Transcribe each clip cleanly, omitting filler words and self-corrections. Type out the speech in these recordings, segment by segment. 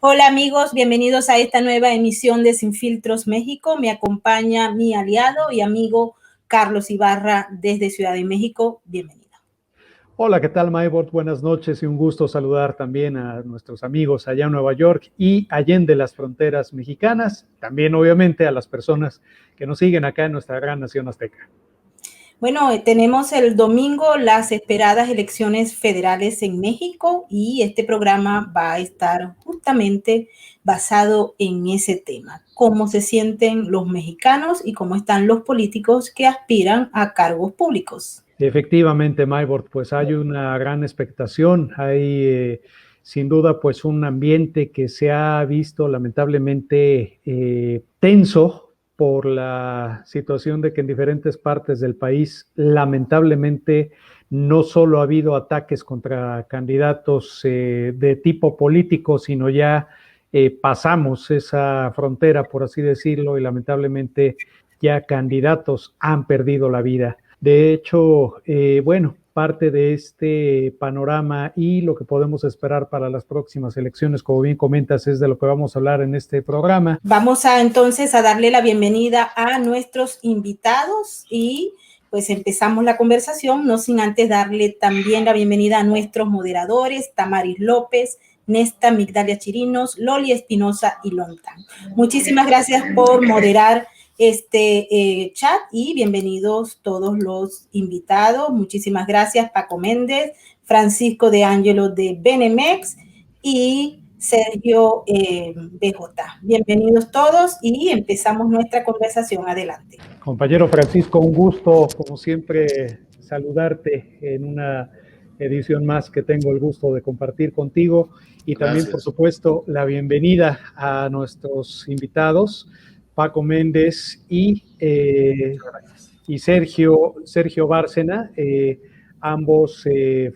Hola amigos, bienvenidos a esta nueva emisión de Sin Filtros México. Me acompaña mi aliado y amigo Carlos Ibarra desde Ciudad de México. Bienvenido. Hola, ¿qué tal, Maybord? Buenas noches y un gusto saludar también a nuestros amigos allá en Nueva York y allende las fronteras mexicanas, también obviamente a las personas que nos siguen acá en nuestra gran nación azteca. Bueno, tenemos el domingo las esperadas elecciones federales en México y este programa va a estar justamente basado en ese tema, cómo se sienten los mexicanos y cómo están los políticos que aspiran a cargos públicos. Efectivamente, Maybord, pues hay una gran expectación, hay sin duda pues un ambiente que se ha visto lamentablemente tenso por la situación de que en diferentes partes del país lamentablemente no solo ha habido ataques contra candidatos de tipo político, sino ya pasamos esa frontera, por así decirlo, y lamentablemente ya candidatos han perdido la vida. De hecho, bueno, parte de este panorama y lo que podemos esperar para las próximas elecciones, como bien comentas, es de lo que vamos a hablar en este programa. Vamos entonces a darle la bienvenida a nuestros invitados y pues empezamos la conversación, no sin antes darle también la bienvenida a nuestros moderadores, Tamaris López, Nesta Migdalia Chirinos, Loli Espinosa y Lontan. Muchísimas gracias por moderar este chat y bienvenidos todos los invitados. Muchísimas gracias Paco Méndez, Francisco de Ángelo de Benemex y Sergio BJ. Bienvenidos todos y empezamos nuestra conversación. Adelante. Compañero Francisco, un gusto, como siempre, saludarte en una edición más que tengo el gusto de compartir contigo y también, por supuesto, la bienvenida a nuestros invitados, Paco Méndez y Sergio Bárcena, ambos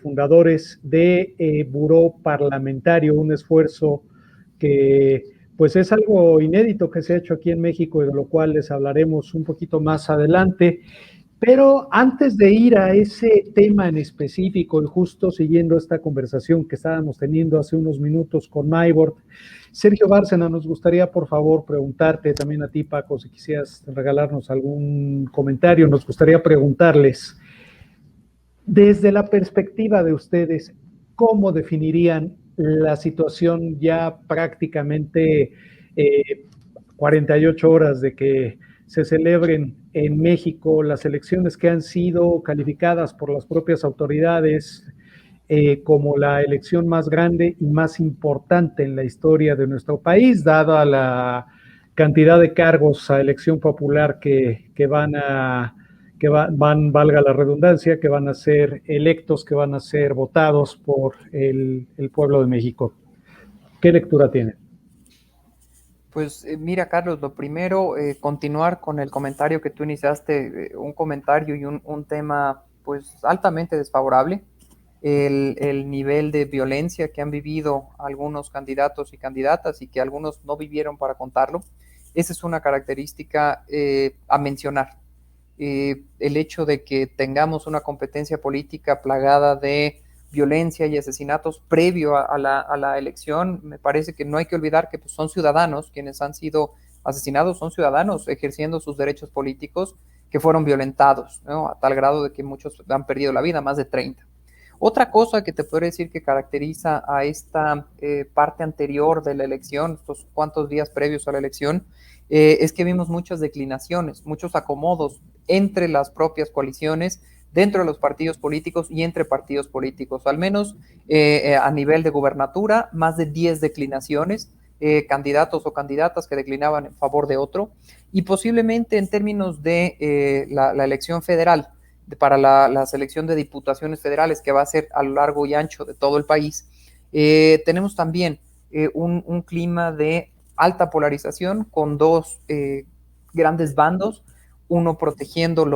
fundadores de Buró Parlamentario, un esfuerzo que pues es algo inédito que se ha hecho aquí en México y de lo cual les hablaremos un poquito más adelante. Pero antes de ir a ese tema en específico y justo siguiendo esta conversación que estábamos teniendo hace unos minutos con Maybord, Sergio Bárcena, nos gustaría por favor preguntarte, también a ti Paco, si quisieras regalarnos algún comentario, nos gustaría preguntarles, desde la perspectiva de ustedes, ¿cómo definirían la situación ya prácticamente 48 horas de que se celebren en México las elecciones que han sido calificadas por las propias autoridades como la elección más grande y más importante en la historia de nuestro país, dada la cantidad de cargos a elección popular que valga la redundancia, que van a ser electos, que van a ser votados por el pueblo de México? ¿Qué lectura tiene? Pues mira, Carlos, lo primero, continuar con el comentario que tú iniciaste, un comentario y un tema pues altamente desfavorable, el nivel de violencia que han vivido algunos candidatos y candidatas y que algunos no vivieron para contarlo. Esa es una característica a mencionar. El hecho de que tengamos una competencia política plagada de violencia y asesinatos previo a la elección, me parece que no hay que olvidar que pues, son ciudadanos quienes han sido asesinados, son ciudadanos ejerciendo sus derechos políticos que fueron violentados, ¿no? A tal grado de que muchos han perdido la vida, más de 30. Otra cosa que te podría decir que caracteriza a esta parte anterior de la elección, estos cuantos días previos a la elección, es que vimos muchas declinaciones, muchos acomodos entre las propias coaliciones, dentro de los partidos políticos y entre partidos políticos, al menos a nivel de gubernatura, más de 10 declinaciones, candidatos o candidatas que declinaban en favor de otro, y posiblemente en términos de la elección federal, para la selección de diputaciones federales que va a ser a lo largo y ancho de todo el país, tenemos también un clima de alta polarización con dos grandes bandos, uno protegiendo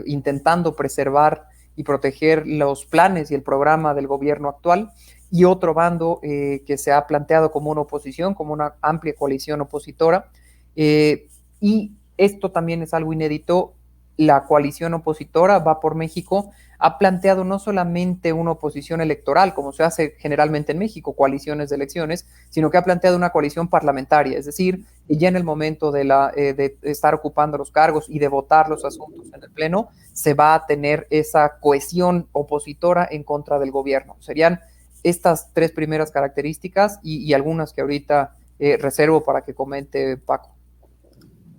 intentando preservar y proteger los planes y el programa del gobierno actual, y otro bando que se ha planteado como una oposición, como una amplia coalición opositora, y esto también es algo inédito, la coalición opositora Va por México ha planteado no solamente una oposición electoral, como se hace generalmente en México, coaliciones de elecciones, sino que ha planteado una coalición parlamentaria, es decir, ya en el momento de estar ocupando los cargos y de votar los asuntos en el Pleno, se va a tener esa cohesión opositora en contra del gobierno. Serían estas tres primeras características y algunas que ahorita reservo para que comente Paco.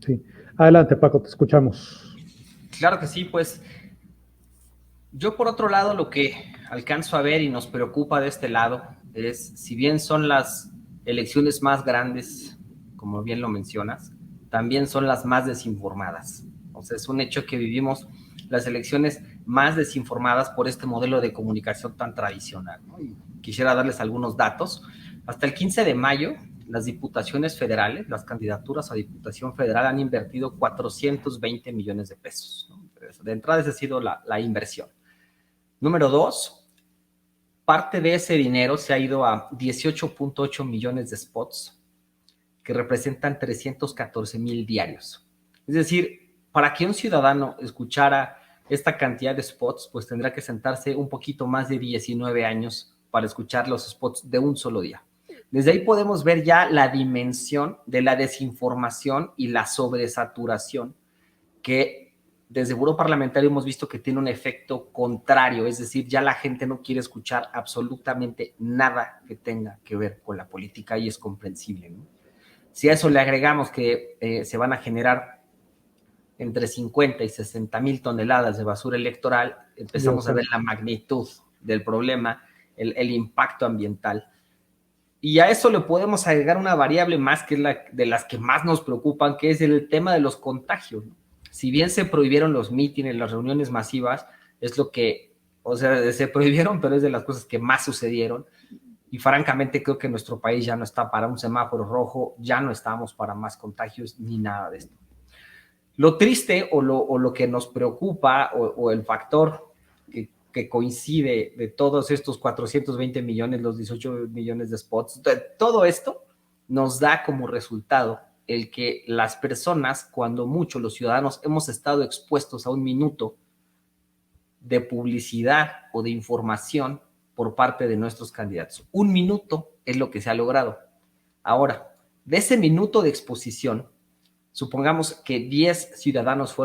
Sí. Adelante, Paco, te escuchamos. Claro que sí, pues yo por otro lado lo que alcanzo a ver y nos preocupa de este lado es, si bien son las elecciones más grandes, como bien lo mencionas, también son las más desinformadas. O sea, es un hecho que vivimos las elecciones más desinformadas por este modelo de comunicación tan tradicional, ¿no? Y quisiera darles algunos datos. Hasta el 15 de mayo, las diputaciones federales, las candidaturas a diputación federal han invertido 420 millones de pesos, ¿no? De entrada esa ha sido la inversión. Número 2, parte de ese dinero se ha ido a 18.8 millones de spots que representan 314,000 diarios. Es decir, para que un ciudadano escuchara esta cantidad de spots, pues tendrá que sentarse un poquito más de 19 años para escuchar los spots de un solo día. Desde ahí podemos ver ya la dimensión de la desinformación y la sobresaturación que desde Buró Parlamentario hemos visto que tiene un efecto contrario, es decir, ya la gente no quiere escuchar absolutamente nada que tenga que ver con la política y es comprensible, ¿no? Si a eso le agregamos que se van a generar entre 50 y 60,000 toneladas de basura electoral, empezamos a ver la magnitud del problema, el impacto ambiental. Y a eso le podemos agregar una variable más, que es la de las que más nos preocupan, que es el tema de los contagios, ¿no? Si bien se prohibieron los mítines, las reuniones masivas, es lo que, o sea, se prohibieron, pero es de las cosas que más sucedieron. Y francamente creo que nuestro país ya no está para un semáforo rojo, ya no estamos para más contagios ni nada de esto. Lo triste o lo que nos preocupa o el factor que coincide de todos estos 420 millones, los 18 millones de spots, todo esto nos da como resultado el que las personas, cuando mucho los ciudadanos, hemos estado expuestos a un minuto de publicidad o de información por parte de nuestros candidatos. Un minuto es lo que se ha logrado. Ahora, de ese minuto de exposición, supongamos que 10 ciudadanos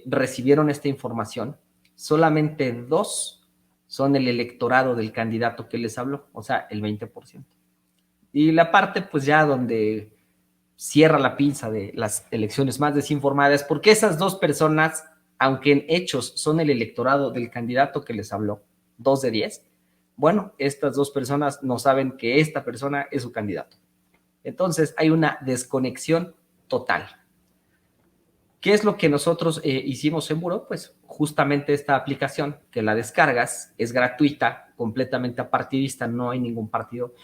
recibieron esta información, solamente 2 son el electorado del candidato que les habló, o sea, el 20%. Y la parte, pues ya donde cierra la pinza de las elecciones más desinformadas, porque esas 2 personas, aunque en hechos son el electorado del candidato que les habló, 2 de 10, bueno, estas 2 personas no saben que esta persona es su candidato. Entonces hay una desconexión total. ¿Qué es lo que nosotros hicimos en Buró? Pues justamente esta aplicación, que la descargas, es gratuita, completamente apartidista, no hay ningún partido.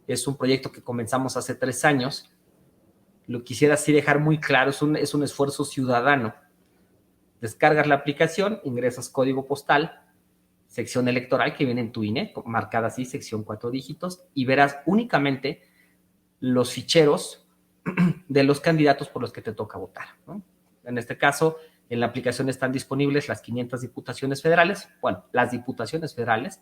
Es un proyecto que comenzamos hace 3 años. Lo quisiera así dejar muy claro, es un esfuerzo ciudadano. Descargas la aplicación, ingresas código postal, sección electoral que viene en tu INE, marcada así, sección 4 dígitos, y verás únicamente los ficheros de los candidatos por los que te toca votar, ¿no? En este caso, en la aplicación están disponibles las 500 diputaciones federales, bueno, las diputaciones federales,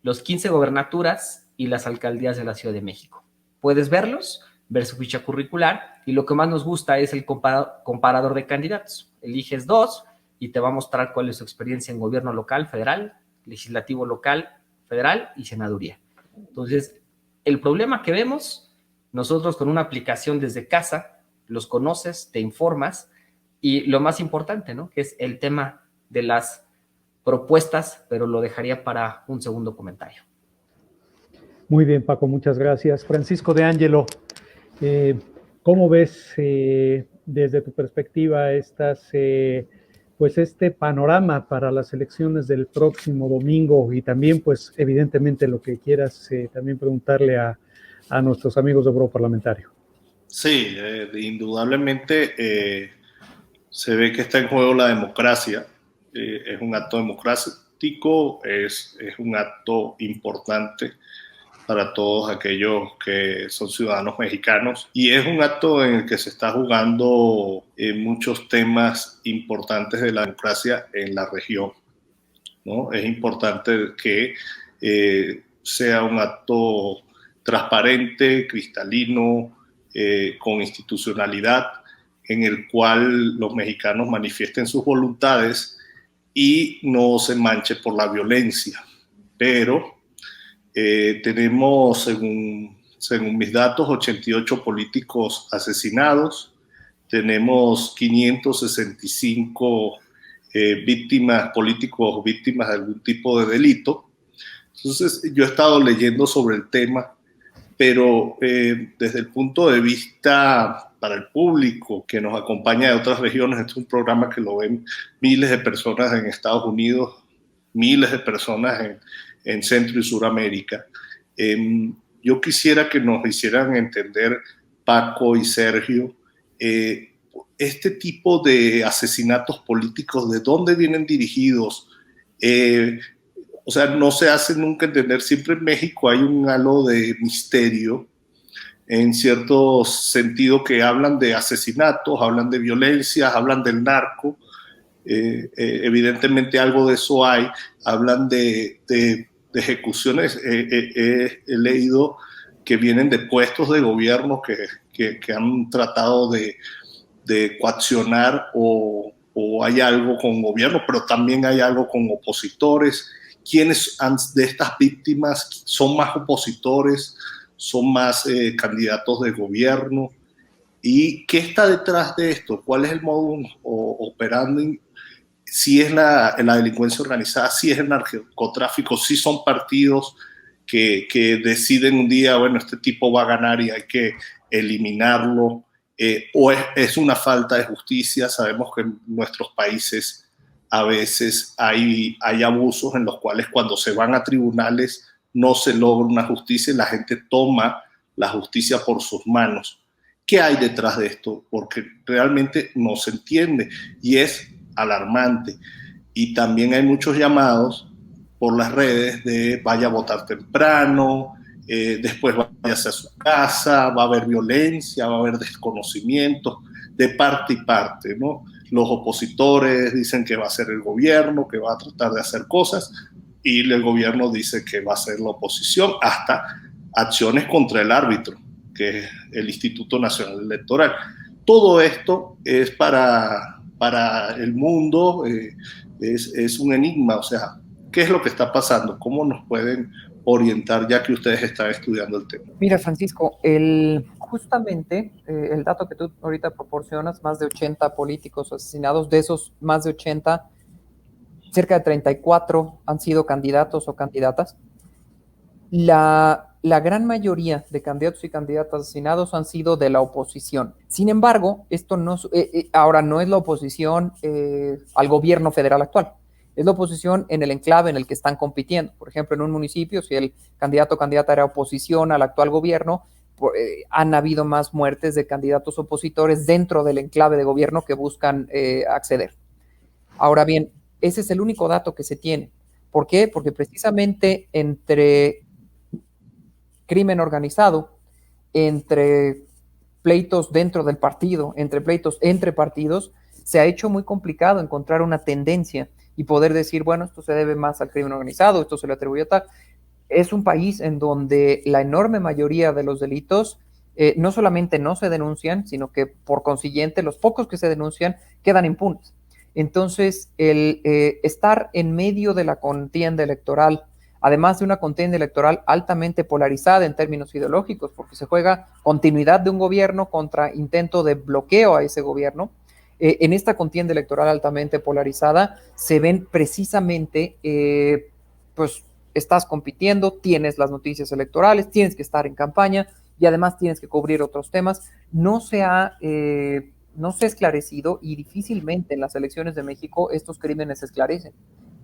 los 15 gobernaturas y las alcaldías de la Ciudad de México. Puedes verlos, ver su ficha curricular, y lo que más nos gusta es el comparador de candidatos. Eliges 2 y te va a mostrar cuál es su experiencia en gobierno local, federal, legislativo local, federal y senaduría. Entonces, el problema que vemos, nosotros con una aplicación desde casa, los conoces, te informas, y lo más importante, ¿no?, que es el tema de las propuestas, pero lo dejaría para un segundo comentario. Muy bien, Paco, muchas gracias. Francisco de Ángelo, ¿cómo ves desde tu perspectiva pues este panorama para las elecciones del próximo domingo? Y también, pues, evidentemente, lo que quieras también preguntarle a nuestros amigos de Buró Parlamentario. Sí, indudablemente se ve que está en juego la democracia. Es un acto democrático, es un acto importante para todos aquellos que son ciudadanos mexicanos. Y es un acto en el que se está jugando muchos temas importantes de la democracia en la región, ¿no? Es importante que sea un acto transparente, cristalino, con institucionalidad, en el cual los mexicanos manifiesten sus voluntades y no se manche por la violencia. Pero tenemos, según mis datos, 88 políticos asesinados, tenemos 565 víctimas, políticos víctimas de algún tipo de delito. Entonces, yo he estado leyendo sobre el tema, pero desde el punto de vista para el público que nos acompaña de otras regiones, este es un programa que lo ven miles de personas en Estados Unidos, miles de personas en Centro y Suramérica. Yo quisiera que nos hicieran entender, Paco y Sergio, este tipo de asesinatos políticos, ¿de dónde vienen dirigidos? O sea, no se hace nunca entender. Siempre en México hay un halo de misterio, en cierto sentido, que hablan de asesinatos, hablan de violencias, hablan del narco. Evidentemente algo de eso hay. Hablan de ejecuciones. He leído que vienen de puestos de gobierno que han tratado de coaccionar, o hay algo con gobierno, pero también hay algo con opositores. ¿Quiénes de estas víctimas son más opositores, son más candidatos de gobierno? ¿Y qué está detrás de esto? ¿Cuál es el modus operandi? Si es la delincuencia organizada, si es el narcotráfico, si son partidos que deciden un día, bueno, este tipo va a ganar y hay que eliminarlo, o es una falta de justicia. Sabemos que en nuestros países a veces hay abusos en los cuales cuando se van a tribunales no se logra una justicia y la gente toma la justicia por sus manos. ¿Qué hay detrás de esto? Porque realmente no se entiende y es alarmante. Y también hay muchos llamados por las redes de vaya a votar temprano, después váyase a su casa, va a haber violencia, va a haber desconocimiento de parte y parte, ¿no? Los opositores dicen que va a ser el gobierno, que va a tratar de hacer cosas, y el gobierno dice que va a ser la oposición, hasta acciones contra el árbitro, que es el Instituto Nacional Electoral. Todo esto es para el mundo, es un enigma. O sea, ¿qué es lo que está pasando? ¿Cómo nos pueden orientar, ya que ustedes están estudiando el tema? Mira, Francisco, justamente el dato que tú ahorita proporcionas, más de 80 políticos asesinados, de esos más de 80, cerca de 34 han sido candidatos o candidatas. La gran mayoría de candidatos y candidatas asesinados han sido de la oposición. Sin embargo, esto no, ahora no es la oposición al gobierno federal actual. Es la oposición en el enclave en el que están compitiendo. Por ejemplo, en un municipio, si el candidato o candidata era oposición al actual gobierno, han habido más muertes de candidatos opositores dentro del enclave de gobierno que buscan acceder. Ahora bien, ese es el único dato que se tiene. ¿Por qué? Porque precisamente entre crimen organizado, entre pleitos dentro del partido, entre pleitos entre partidos, se ha hecho muy complicado encontrar una tendencia y poder decir, bueno, esto se debe más al crimen organizado, esto se le atribuye a tal. Es un país en donde la enorme mayoría de los delitos no solamente no se denuncian, sino que por consiguiente los pocos que se denuncian quedan impunes. Entonces, el estar en medio de la contienda electoral, además de una contienda electoral altamente polarizada en términos ideológicos, porque se juega continuidad de un gobierno contra intento de bloqueo a ese gobierno, en esta contienda electoral altamente polarizada se ven precisamente, pues estás compitiendo, tienes las noticias electorales, tienes que estar en campaña y además tienes que cubrir otros temas. No se ha esclarecido y difícilmente en las elecciones de México estos crímenes se esclarecen.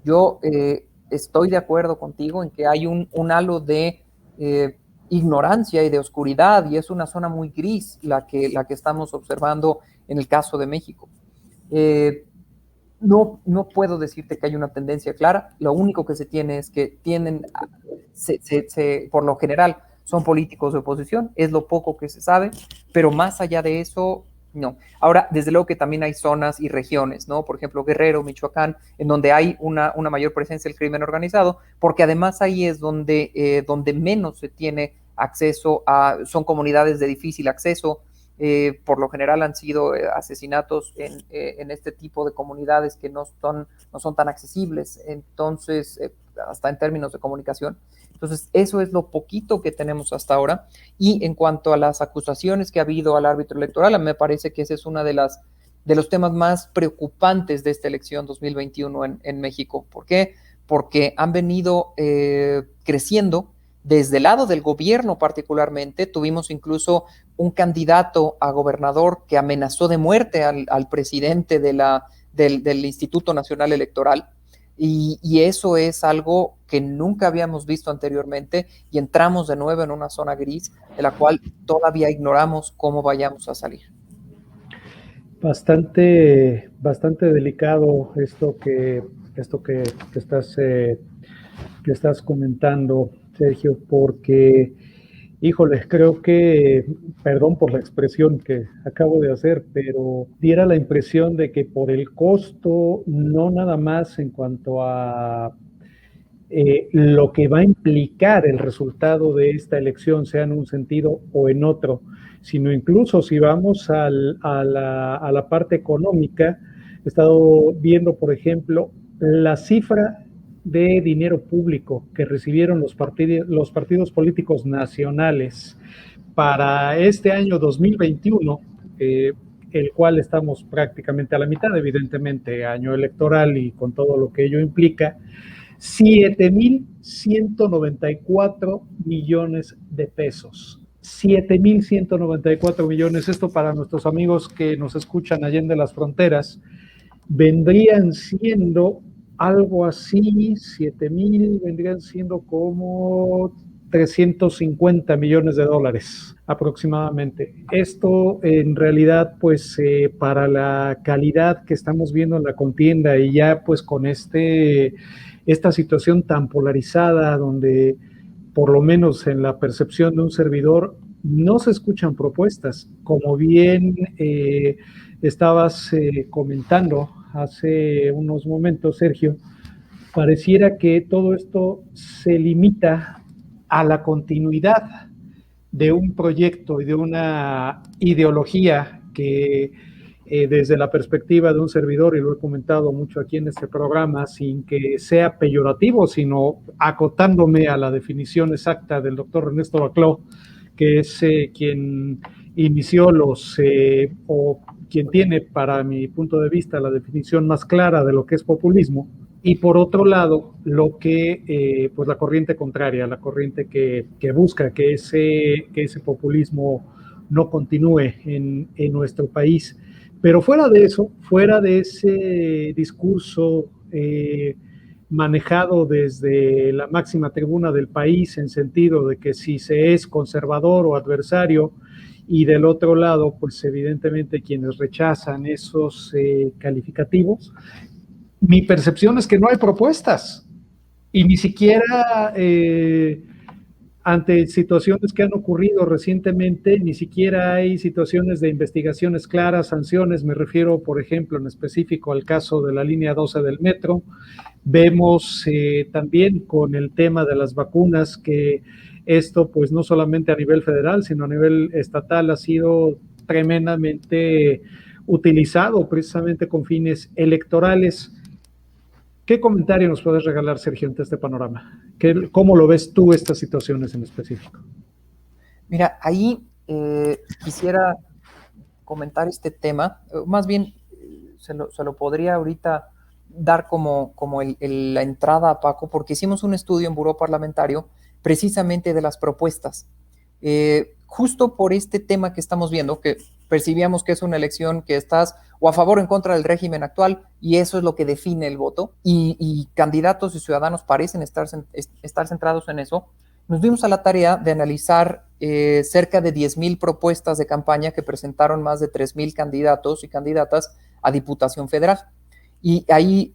Yo estoy de acuerdo contigo en que hay un halo de ignorancia y de oscuridad y es una zona muy gris la que estamos observando en el caso de México. no puedo decirte que hay una tendencia clara. Lo único que se tiene es que por lo general, son políticos de oposición, es lo poco que se sabe, pero más allá de eso, no. Ahora, desde luego que también hay zonas y regiones, ¿no? Por ejemplo, Guerrero, Michoacán, en donde hay una mayor presencia del crimen organizado, porque además ahí es donde menos se tiene acceso son comunidades de difícil acceso. Por lo general han sido asesinatos en este tipo de comunidades que no son tan accesibles, entonces, hasta en términos de comunicación. Entonces, eso es lo poquito que tenemos hasta ahora. Y en cuanto a las acusaciones que ha habido al árbitro electoral, me parece que ese es uno de los temas más preocupantes de esta elección 2021 en México. ¿Por qué? Porque han venido creciendo desde el lado del gobierno particularmente. Tuvimos incluso un candidato a gobernador que amenazó de muerte al presidente del Instituto Nacional Electoral. Y eso es algo que nunca habíamos visto anteriormente, y entramos de nuevo en una zona gris de la cual todavía ignoramos cómo vayamos a salir. Bastante delicado esto que estás comentando, Sergio, porque, híjole, creo que, perdón por la expresión que acabo de hacer, pero diera la impresión de que por el costo, no nada más en cuanto a lo que va a implicar el resultado de esta elección, sea en un sentido o en otro, sino incluso si vamos a la parte económica. He estado viendo, por ejemplo, la cifra de dinero público que recibieron los partidos políticos nacionales para este año 2021, el cual estamos prácticamente a la mitad, evidentemente, año electoral y con todo lo que ello implica. 7,194 millones de pesos. 7,194 millones. Esto, para nuestros amigos que nos escuchan allende las fronteras, vendrían siendo algo así, 7,000 vendrían siendo como 350 millones de dólares aproximadamente. Esto en realidad, pues para la calidad que estamos viendo en la contienda, y ya pues con esta situación tan polarizada, donde por lo menos en la percepción de un servidor no se escuchan propuestas, como bien estabas comentando hace unos momentos, Sergio. Pareciera que todo esto se limita a la continuidad de un proyecto y de una ideología que desde la perspectiva de un servidor, y lo he comentado mucho aquí en este programa, sin que sea peyorativo, sino acotándome a la definición exacta del doctor Ernesto Bacló, que es quien inició o quien tiene, para mi punto de vista, la definición más clara de lo que es populismo. Y por otro lado, lo que, pues la corriente contraria, la corriente que busca que ese populismo no continúe en nuestro país. Pero fuera de eso, fuera de ese discurso manejado desde la máxima tribuna del país, en sentido de que si se es conservador o adversario, y del otro lado, pues evidentemente quienes rechazan esos calificativos, mi percepción es que no hay propuestas, y ni siquiera ante situaciones que han ocurrido recientemente, ni siquiera hay situaciones de investigaciones claras, sanciones. Me refiero, por ejemplo, en específico al caso de la línea 12 del metro. Vemos también con el tema de las vacunas que esto, pues no solamente a nivel federal, sino a nivel estatal, ha sido tremendamente utilizado precisamente con fines electorales. ¿Qué comentario nos puedes regalar, Sergio, ante este panorama? ¿Cómo lo ves tú estas situaciones en específico? Mira, ahí quisiera comentar este tema, más bien se lo podría ahorita dar como la entrada a Paco, porque hicimos un estudio en Buró Parlamentario precisamente de las propuestas. Justo por este tema que estamos viendo, que percibíamos que es una elección que estás o a favor o en contra del régimen actual, y eso es lo que define el voto, y candidatos y ciudadanos parecen estar centrados en eso. Nos dimos a la tarea de analizar cerca de 10,000 propuestas de campaña que presentaron más de 3,000 candidatos y candidatas a Diputación Federal. Y ahí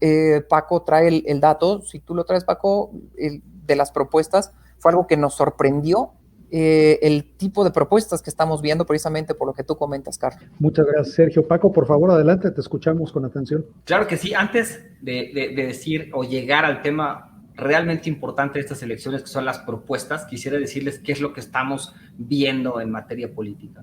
Paco trae el dato, si tú lo traes, Paco, de las propuestas, fue algo que nos sorprendió, el tipo de propuestas que estamos viendo precisamente por lo que tú comentas, Carlos. Muchas gracias, Sergio. Paco, por favor, adelante, te escuchamos con atención. Claro que sí. Antes de decir o llegar al tema realmente importante de estas elecciones, que son las propuestas, quisiera decirles qué es lo que estamos viendo en materia política.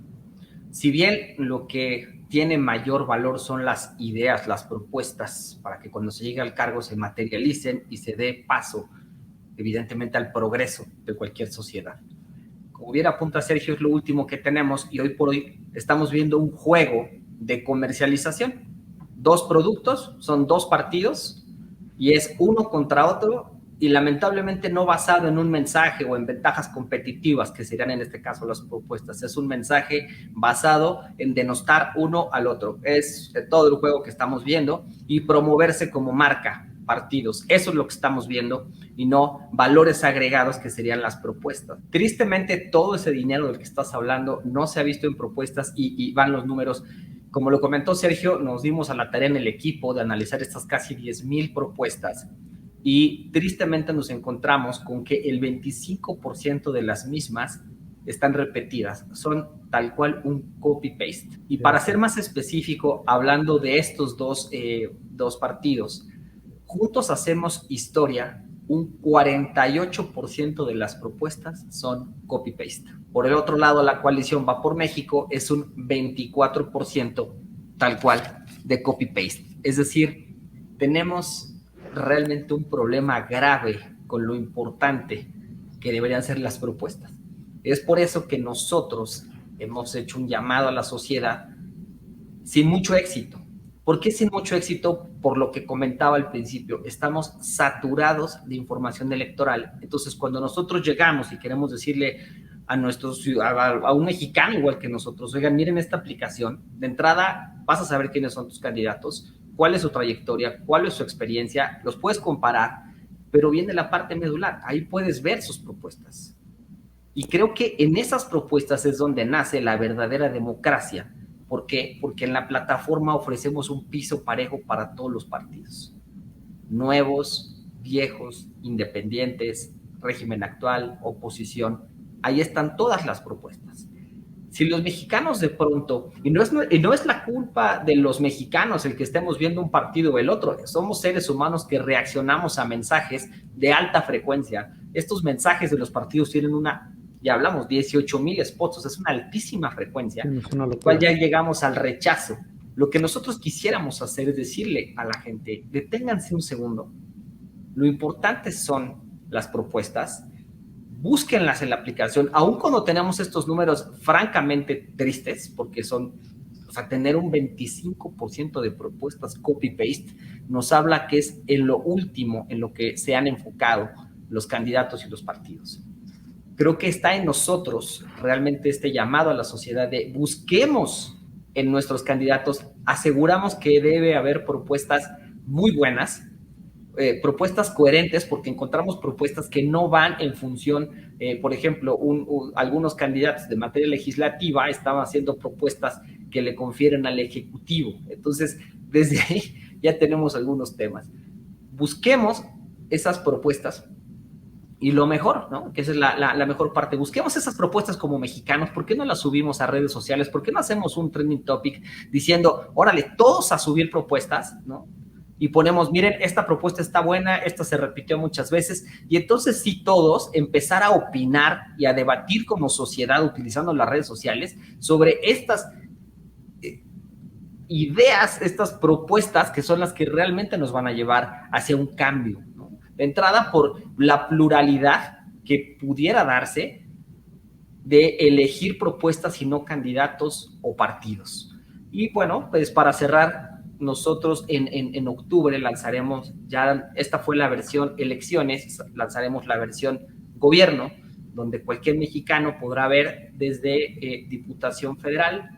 Si bien lo que tiene mayor valor son las ideas, las propuestas, para que cuando se llegue al cargo se materialicen y se dé paso, evidentemente, al progreso de cualquier sociedad. Como bien apunta Sergio, es lo último que tenemos y hoy por hoy estamos viendo un juego de comercialización. 2 productos, son 2 partidos y es uno contra otro y lamentablemente no basado en un mensaje o en ventajas competitivas que serían en este caso las propuestas. Es un mensaje basado en denostar uno al otro. Es todo el juego que estamos viendo y promoverse como marca, partidos. Eso es lo que estamos viendo y no valores agregados que serían las propuestas. Tristemente, todo ese dinero del que estás hablando no se ha visto en propuestas y van los números. Como lo comentó Sergio, nos dimos a la tarea en el equipo de analizar estas casi 10,000 propuestas y tristemente nos encontramos con que el 25% de las mismas están repetidas, son tal cual un copy-paste. Y para ser más específico, hablando de estos dos partidos, Juntos Hacemos Historia, un 48% de las propuestas son copy-paste. Por el otro lado, la coalición Va por México es un 24% tal cual de copy-paste. Es decir, tenemos realmente un problema grave con lo importante que deberían ser las propuestas. Es por eso que nosotros hemos hecho un llamado a la sociedad sin mucho éxito. ¿Por qué sin mucho éxito? Por lo que comentaba al principio, estamos saturados de información electoral. Entonces, cuando nosotros llegamos y queremos decirle a a un mexicano igual que nosotros, oigan, miren esta aplicación, de entrada vas a saber quiénes son tus candidatos, cuál es su trayectoria, cuál es su experiencia, los puedes comparar, pero viene la parte medular, ahí puedes ver sus propuestas. Y creo que en esas propuestas es donde nace la verdadera democracia. ¿Por qué? Porque en la plataforma ofrecemos un piso parejo para todos los partidos. Nuevos, viejos, independientes, régimen actual, oposición. Ahí están todas las propuestas. Si los mexicanos de pronto, y no es la culpa de los mexicanos el que estemos viendo un partido o el otro, somos seres humanos que reaccionamos a mensajes de alta frecuencia. Estos mensajes de los partidos tienen ya hablamos, 18,000 spots, es una altísima frecuencia, la cual ya llegamos al rechazo. Lo que nosotros quisiéramos hacer es decirle a la gente, deténganse un segundo, lo importante son las propuestas, búsquenlas en la aplicación, aun cuando tenemos estos números francamente tristes, porque tener un 25% de propuestas copy-paste nos habla que es en lo último en lo que se han enfocado los candidatos y los partidos. Creo que está en nosotros realmente este llamado a la sociedad de busquemos en nuestros candidatos, aseguramos que debe haber propuestas muy buenas, propuestas coherentes, porque encontramos propuestas que no van en función, por ejemplo, algunos candidatos de materia legislativa estaban haciendo propuestas que le confieren al Ejecutivo. Entonces, desde ahí ya tenemos algunos temas. Busquemos esas propuestas. Y lo mejor, ¿no? Que esa es la mejor parte. Busquemos esas propuestas como mexicanos. ¿Por qué no las subimos a redes sociales? ¿Por qué no hacemos un trending topic diciendo, órale, todos a subir propuestas, ¿no? Y ponemos, miren, esta propuesta está buena, esta se repitió muchas veces. Y entonces sí todos empezar a opinar y a debatir como sociedad utilizando las redes sociales sobre estas ideas, estas propuestas que son las que realmente nos van a llevar hacia un cambio. De entrada, por la pluralidad que pudiera darse de elegir propuestas y no candidatos o partidos. Y bueno, pues para cerrar, nosotros en octubre lanzaremos, ya esta fue la versión elecciones, lanzaremos la versión gobierno, donde cualquier mexicano podrá ver desde Diputación Federal,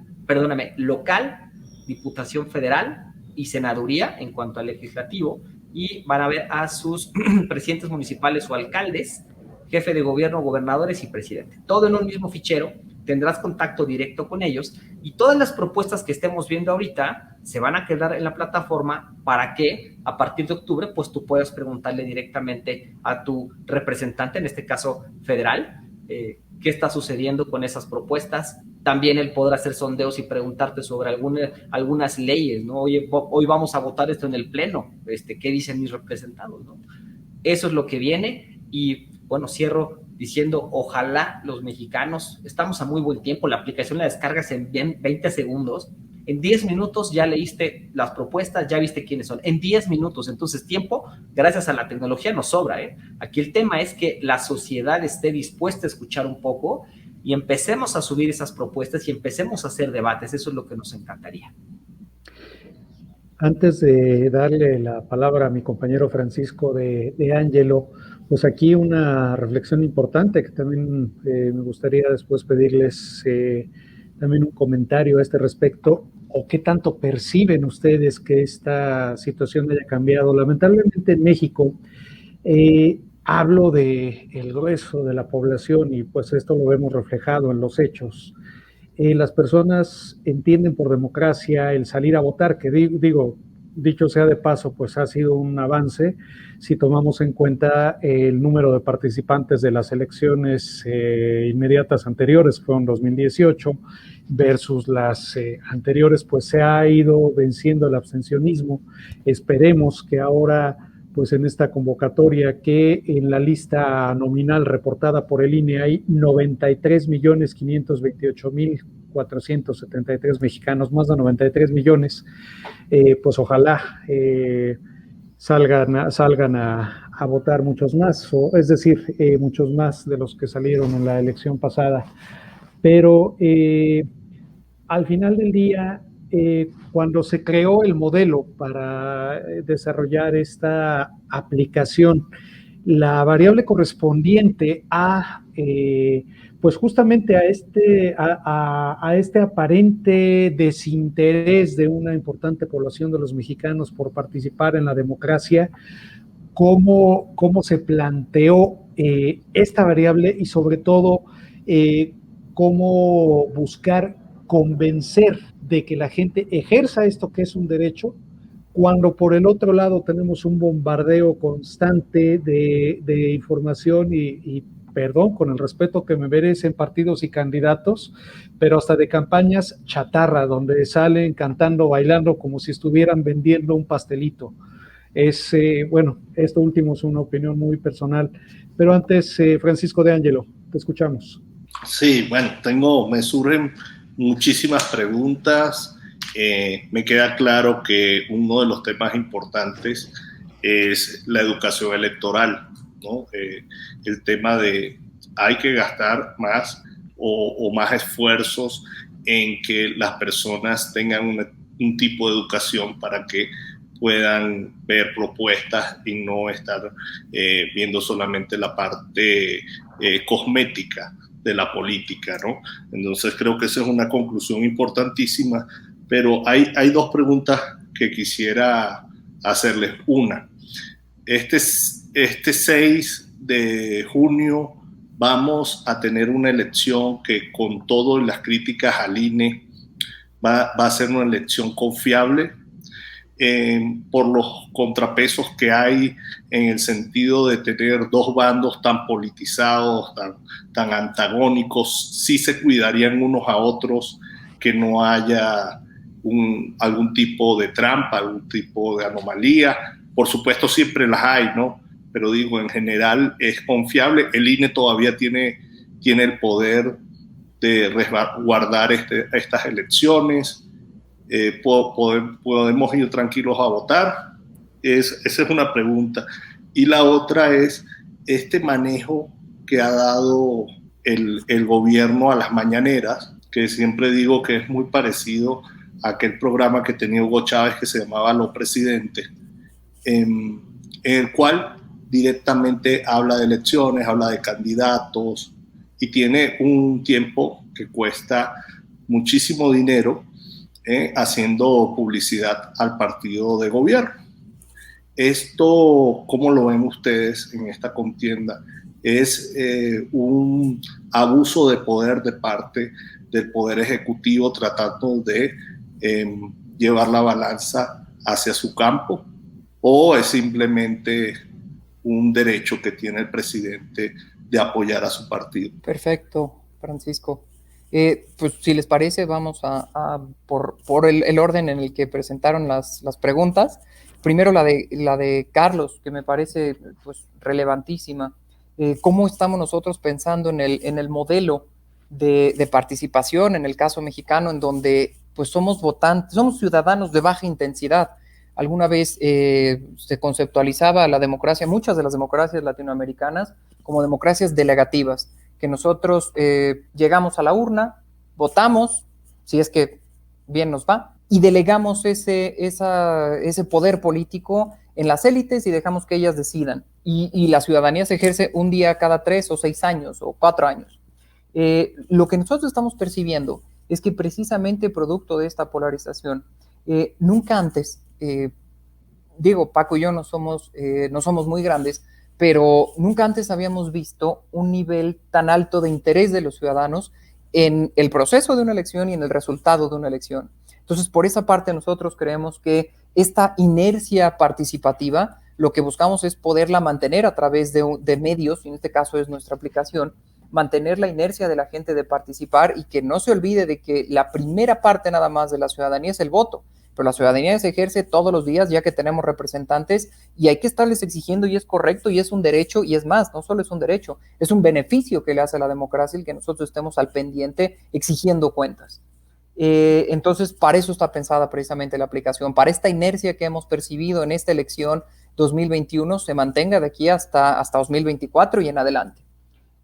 local, Diputación Federal y Senaduría en cuanto al legislativo, y van a ver a sus presidentes municipales o alcaldes, jefe de gobierno, gobernadores y presidente. Todo en un mismo fichero tendrás contacto directo con ellos y todas las propuestas que estemos viendo ahorita se van a quedar en la plataforma para que a partir de octubre pues tú puedas preguntarle directamente a tu representante, en este caso federal, qué está sucediendo con esas propuestas. También él podrá hacer sondeos y preguntarte sobre algunas leyes, ¿no? Oye, hoy vamos a votar esto en el pleno, ¿qué dicen mis representados, no? Eso es lo que viene y, bueno, cierro diciendo, ojalá los mexicanos, estamos a muy buen tiempo, la aplicación la descargas en 20 segundos, en 10 minutos ya leíste las propuestas, ya viste quiénes son, en 10 minutos, entonces tiempo, gracias a la tecnología nos sobra, ¿eh? Aquí el tema es que la sociedad esté dispuesta a escuchar un poco y empecemos a subir esas propuestas y empecemos a hacer debates, eso es lo que nos encantaría. Antes de darle la palabra a mi compañero Francisco de Ángelo, pues aquí una reflexión importante que también me gustaría después pedirles también un comentario a este respecto, o qué tanto perciben ustedes que esta situación haya cambiado. Lamentablemente en México, hablo de el grueso de la población y pues esto lo vemos reflejado en los hechos. Las personas entienden por democracia el salir a votar, que digo, dicho sea de paso, pues ha sido un avance si tomamos en cuenta el número de participantes de las elecciones inmediatas anteriores, fueron 2018, versus las anteriores, pues se ha ido venciendo el abstencionismo. Esperemos que ahora, pues en esta convocatoria, que en la lista nominal reportada por el INE hay 93.528.473 mexicanos, más de 93 millones, pues ojalá salgan a votar muchos más, es decir, muchos más de los que salieron en la elección pasada. Pero al final del día, cuando se creó el modelo para desarrollar esta aplicación, la variable correspondiente a, pues justamente a este aparente desinterés de una importante población de los mexicanos por participar en la democracia, cómo se planteó esta variable y sobre todo cómo buscar convencer de que la gente ejerza esto que es un derecho, cuando por el otro lado tenemos un bombardeo constante de información y perdón, con el respeto que me merecen partidos y candidatos, pero hasta de campañas chatarra, donde salen cantando, bailando, como si estuvieran vendiendo un pastelito. Bueno, esto último es una opinión muy personal, pero antes, Francisco de Ángelo, te escuchamos. Sí, bueno, me surgen muchísimas preguntas. Me queda claro que uno de los temas importantes es la educación electoral, ¿no? El tema de hay que gastar más o más esfuerzos en que las personas tengan un tipo de educación para que puedan ver propuestas y no estar viendo solamente la parte cosmética de la política, ¿no? Entonces creo que esa es una conclusión importantísima, pero hay dos preguntas que quisiera hacerles. Una, este 6 de junio vamos a tener una elección que, con todas las críticas al INE, va a ser una elección confiable, por los contrapesos que hay en el sentido de tener dos bandos tan politizados, tan antagónicos. Sí se cuidarían unos a otros, que no haya algún tipo de trampa, algún tipo de anomalía. Por supuesto siempre las hay, ¿no? Pero digo, en general es confiable. El INE todavía tiene el poder de resguardar estas elecciones. Podemos ir tranquilos a votar. Esa es una pregunta. Y la otra es este manejo que ha dado el gobierno a las mañaneras, que siempre digo que es muy parecido a aquel programa que tenía Hugo Chávez que se llamaba Los Presidentes, en el cual directamente habla de elecciones, habla de candidatos y tiene un tiempo que cuesta muchísimo dinero haciendo publicidad al partido de gobierno. Esto, ¿cómo lo ven ustedes en esta contienda? es un abuso de poder de parte del Poder Ejecutivo tratando de llevar la balanza hacia su campo, o es simplemente un derecho que tiene el presidente de apoyar a su partido. Perfecto, Francisco. Pues si les parece, vamos por el orden en el que presentaron las preguntas. Primero la de Carlos, que me parece pues relevantísima. ¿Cómo estamos nosotros pensando en el modelo de participación, en el caso mexicano, en donde pues somos votantes, somos ciudadanos de baja intensidad? Alguna vez se conceptualizaba la democracia, muchas de las democracias latinoamericanas, como democracias delegativas, que nosotros llegamos a la urna, votamos, si es que bien nos va, y delegamos ese poder político en las élites y dejamos que ellas decidan. Y la ciudadanía se ejerce un día cada 3 o 6 años o 4 años. Lo que nosotros estamos percibiendo es que precisamente producto de esta polarización, nunca antes, digo, Paco y yo no somos muy grandes, pero nunca antes habíamos visto un nivel tan alto de interés de los ciudadanos en el proceso de una elección y en el resultado de una elección. Entonces, por esa parte, nosotros creemos que esta inercia participativa, lo que buscamos es poderla mantener a través de medios, y en este caso es nuestra aplicación, mantener la inercia de la gente de participar y que no se olvide de que la primera parte nada más de la ciudadanía es el voto, pero la ciudadanía se ejerce todos los días ya que tenemos representantes y hay que estarles exigiendo, y es correcto y es un derecho, y es más, no solo es un derecho, es un beneficio que le hace a la democracia el que nosotros estemos al pendiente exigiendo cuentas. Entonces, para eso está pensada precisamente la aplicación, para esta inercia que hemos percibido en esta elección 2021 se mantenga de aquí hasta 2024 y en adelante.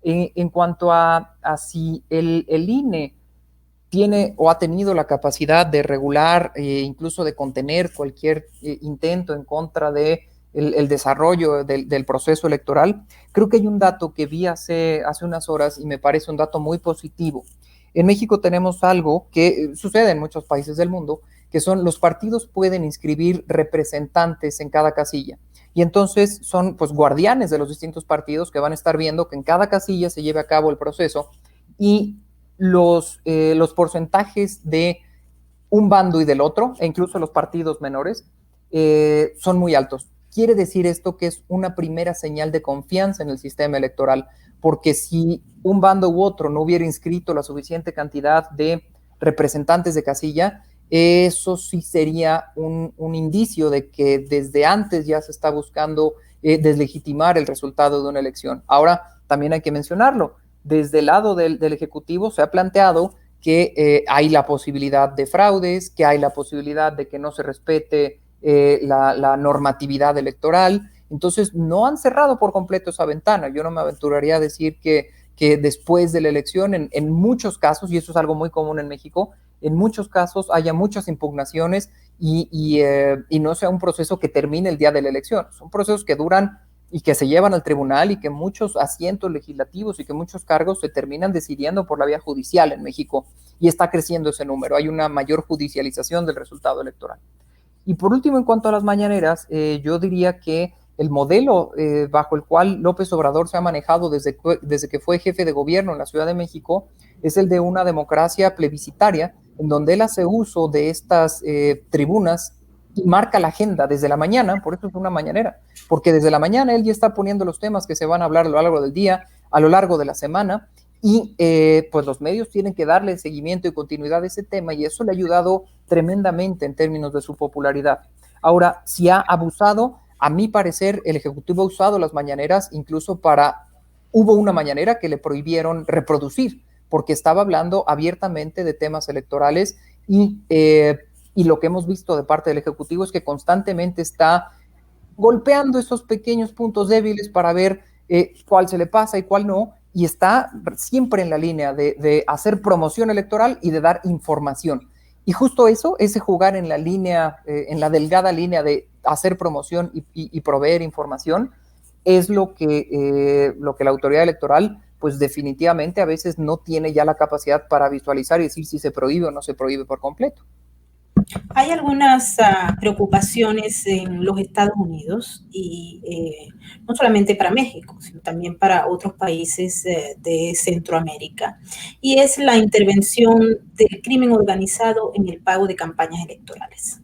En cuanto a si el INE tiene o ha tenido la capacidad de regular, incluso de contener cualquier intento en contra de el desarrollo del proceso electoral, creo que hay un dato que vi hace unas horas y me parece un dato muy positivo. En México tenemos algo que sucede en muchos países del mundo, que son los partidos pueden inscribir representantes en cada casilla. Y entonces son pues guardianes de los distintos partidos que van a estar viendo que en cada casilla se lleve a cabo el proceso, y los porcentajes de un bando y del otro, e incluso los partidos menores, son muy altos. Quiere decir esto que es una primera señal de confianza en el sistema electoral, porque si un bando u otro no hubiera inscrito la suficiente cantidad de representantes de casilla, eso sí sería un indicio de que desde antes ya se está buscando deslegitimar el resultado de una elección. Ahora, también hay que mencionarlo, desde el lado del Ejecutivo se ha planteado que hay la posibilidad de fraudes, que hay la posibilidad de que no se respete la normatividad electoral. Entonces, no han cerrado por completo esa ventana. Yo no me aventuraría a decir que después de la elección, en muchos casos, y eso es algo muy común en México, en muchos casos haya muchas impugnaciones y no sea un proceso que termine el día de la elección. Son procesos que duran y que se llevan al tribunal, y que muchos asientos legislativos y que muchos cargos se terminan decidiendo por la vía judicial en México, y está creciendo ese número. Hay una mayor judicialización del resultado electoral. Y por último, en cuanto a las mañaneras, yo diría que el modelo bajo el cual López Obrador se ha manejado desde que fue jefe de gobierno en la Ciudad de México es el de una democracia plebiscitaria, en donde él hace uso de estas tribunas y marca la agenda desde la mañana. Por eso es una mañanera, porque desde la mañana él ya está poniendo los temas que se van a hablar a lo largo del día, a lo largo de la semana, y pues los medios tienen que darle seguimiento y continuidad a ese tema, y eso le ha ayudado tremendamente en términos de su popularidad. Ahora, si ha abusado, a mi parecer, el Ejecutivo ha usado las mañaneras incluso hubo una mañanera que le prohibieron reproducir, porque estaba hablando abiertamente de temas electorales, y lo que hemos visto de parte del Ejecutivo es que constantemente está golpeando esos pequeños puntos débiles para ver cuál se le pasa y cuál no, y está siempre en la línea de hacer promoción electoral y de dar información. Y justo eso, ese jugar en la línea, en la delgada línea de hacer promoción y proveer información, es lo que la autoridad electoral, pues definitivamente a veces no tiene ya la capacidad para visualizar y decir si se prohíbe o no se prohíbe por completo. Hay algunas preocupaciones en los Estados Unidos y no solamente para México, sino también para otros países de Centroamérica, y es la intervención del crimen organizado en el pago de campañas electorales.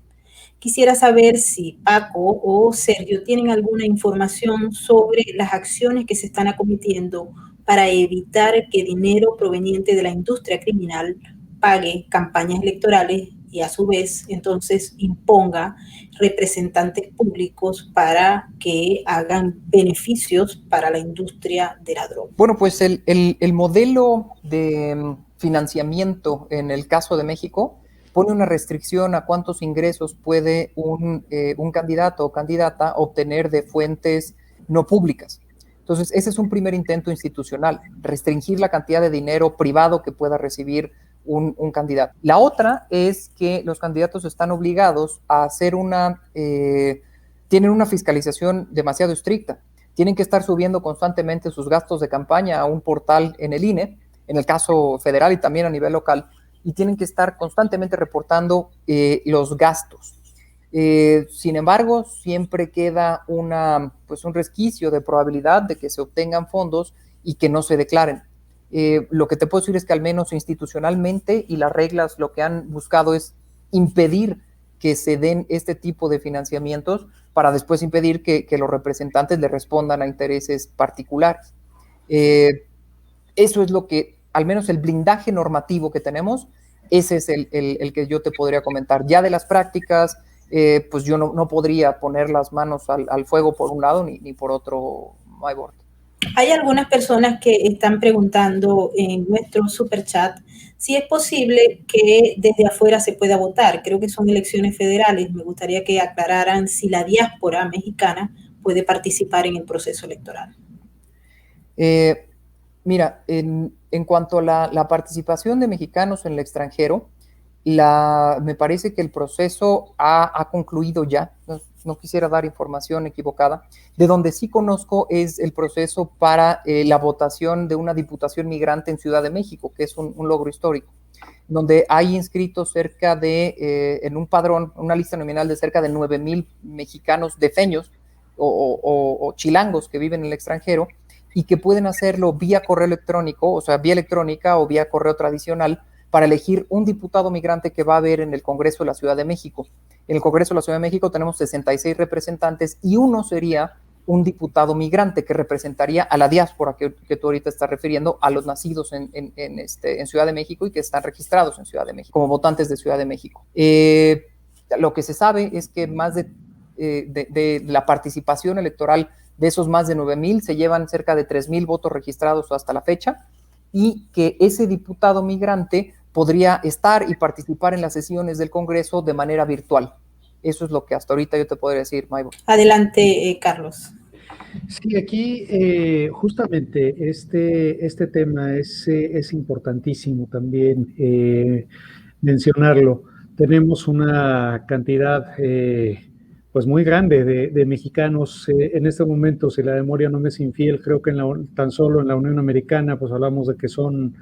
Quisiera saber si Paco o Sergio tienen alguna información sobre las acciones que se están acometiendo para evitar que dinero proveniente de la industria criminal pague campañas electorales y a su vez entonces imponga representantes públicos para que hagan beneficios para la industria de la droga. Bueno, pues el modelo de financiamiento en el caso de México pone una restricción a cuántos ingresos puede un candidato o candidata obtener de fuentes no públicas. Entonces, ese es un primer intento institucional, restringir la cantidad de dinero privado que pueda recibir un candidato. La otra es que los candidatos están obligados a hacer tienen una fiscalización demasiado estricta. Tienen que estar subiendo constantemente sus gastos de campaña a un portal en el INE, en el caso federal y también a nivel local, y tienen que estar constantemente reportando los gastos. Sin embargo, siempre queda un resquicio de probabilidad de que se obtengan fondos y que no se declaren. Lo que te puedo decir es que al menos institucionalmente y las reglas lo que han buscado es impedir que se den este tipo de financiamientos para después impedir que los representantes le respondan a intereses particulares. Eso es lo que, al menos el blindaje normativo que tenemos, ese es el que yo te podría comentar. Ya de las prácticas, pues yo no podría poner las manos al fuego por un lado ni por otro, Maybord. Hay algunas personas que están preguntando en nuestro superchat si es posible que desde afuera se pueda votar. Creo que son elecciones federales. Me gustaría que aclararan si la diáspora mexicana puede participar en el proceso electoral. Mira, en cuanto a la participación de mexicanos en el extranjero, me parece que el proceso ha concluido ya. No quisiera dar información equivocada. De donde sí conozco es el proceso para la votación de una diputación migrante en Ciudad de México, que es un logro histórico, donde hay inscritos cerca de, en un padrón, una lista nominal de cerca de 9,000 mexicanos defeños o chilangos que viven en el extranjero y que pueden hacerlo vía correo electrónico, o sea, vía electrónica o vía correo tradicional, para elegir un diputado migrante que va a haber en el Congreso de la Ciudad de México. En el Congreso de la Ciudad de México tenemos 66 representantes y uno sería un diputado migrante que representaría a la diáspora que tú ahorita estás refiriendo, a los nacidos en Ciudad de México y que están registrados en Ciudad de México, como votantes de Ciudad de México. Lo que se sabe es que más de la participación electoral de esos más de 9,000 se llevan cerca de 3,000 votos registrados hasta la fecha, y que ese diputado migrante podría estar y participar en las sesiones del Congreso de manera virtual. Eso es lo que hasta ahorita yo te podría decir, Maybord. Adelante, Carlos. Sí, aquí justamente este tema es importantísimo también mencionarlo. Tenemos una cantidad pues muy grande de mexicanos en este momento, si la memoria no me es infiel, creo que tan solo en la Unión Americana pues hablamos de que son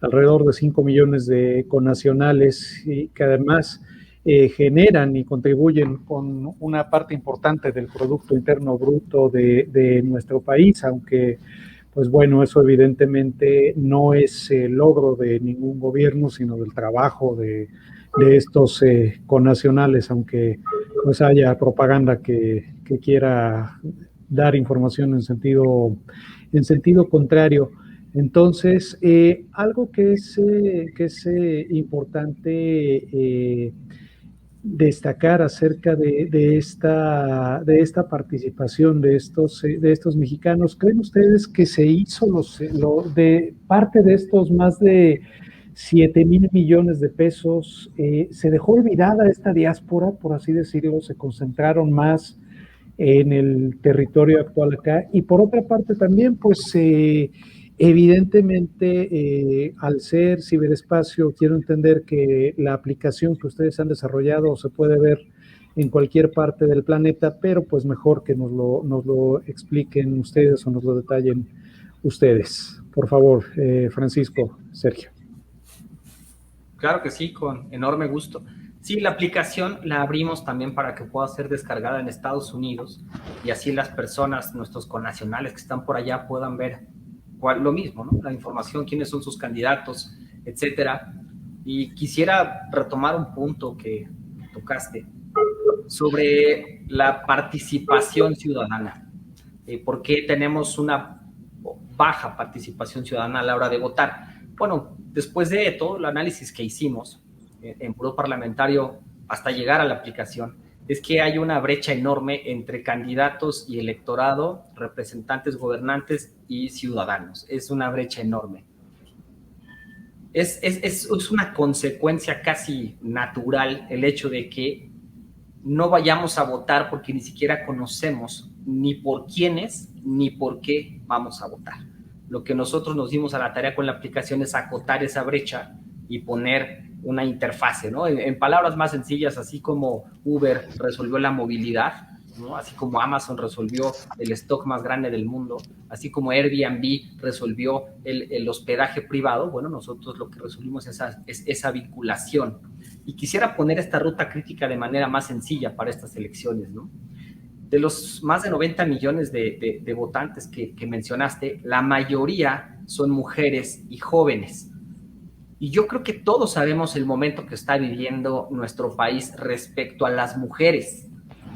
alrededor de 5 millones de connacionales y que además generan y contribuyen con una parte importante del Producto Interno Bruto de nuestro país, aunque pues bueno, eso evidentemente no es el logro de ningún gobierno, sino del trabajo de estos connacionales, aunque pues haya propaganda que quiera dar información en sentido contrario. Entonces, algo que es importante destacar acerca de esta participación de estos mexicanos. ¿Creen ustedes que se hizo de parte de estos más de 7,000 millones de pesos, se dejó olvidada esta diáspora, por así decirlo, se concentraron más en el territorio actual acá? Y por otra parte también, pues evidentemente, al ser ciberespacio, quiero entender que la aplicación que ustedes han desarrollado se puede ver en cualquier parte del planeta, pero pues mejor que nos lo expliquen ustedes o nos lo detallen ustedes. Por favor, Francisco, Sergio. Claro que sí, con enorme gusto. Sí, la aplicación la abrimos también para que pueda ser descargada en Estados Unidos y así las personas, nuestros connacionales que están por allá puedan ver lo mismo, ¿no? La información, quiénes son sus candidatos, etcétera. Y quisiera retomar un punto que tocaste sobre la participación ciudadana. ¿Por qué tenemos una baja participación ciudadana a la hora de votar? Bueno, después de todo el análisis que hicimos en Buró Parlamentario hasta llegar a la aplicación, es que hay una brecha enorme entre candidatos y electorado, representantes, gobernantes y ciudadanos. Es una brecha enorme. Es una consecuencia casi natural el hecho de que no vayamos a votar porque ni siquiera conocemos ni por quiénes ni por qué vamos a votar. Lo que nosotros nos dimos a la tarea con la aplicación es acotar esa brecha y poner una interfase, ¿no? En palabras más sencillas, así como Uber resolvió la movilidad, ¿no? Así como Amazon resolvió el stock más grande del mundo, así como Airbnb resolvió el hospedaje privado, bueno, nosotros lo que resolvimos es esa vinculación. Y quisiera poner esta ruta crítica de manera más sencilla para estas elecciones, ¿no? De los más de 90 millones de votantes que mencionaste, la mayoría son mujeres y jóvenes. Y yo creo que todos sabemos el momento que está viviendo nuestro país respecto a las mujeres.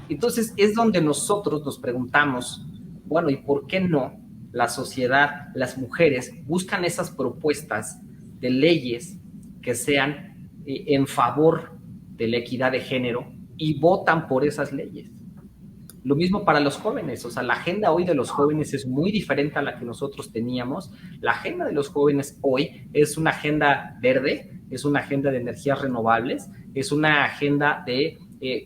Entonces es donde nosotros nos preguntamos, bueno, ¿y por qué no la sociedad, las mujeres, buscan esas propuestas de leyes que sean en favor de la equidad de género y votan por esas leyes? Lo mismo para los jóvenes, o sea, la agenda hoy de los jóvenes es muy diferente a la que nosotros teníamos. La agenda de los jóvenes hoy es una agenda verde, es una agenda de energías renovables, es una agenda de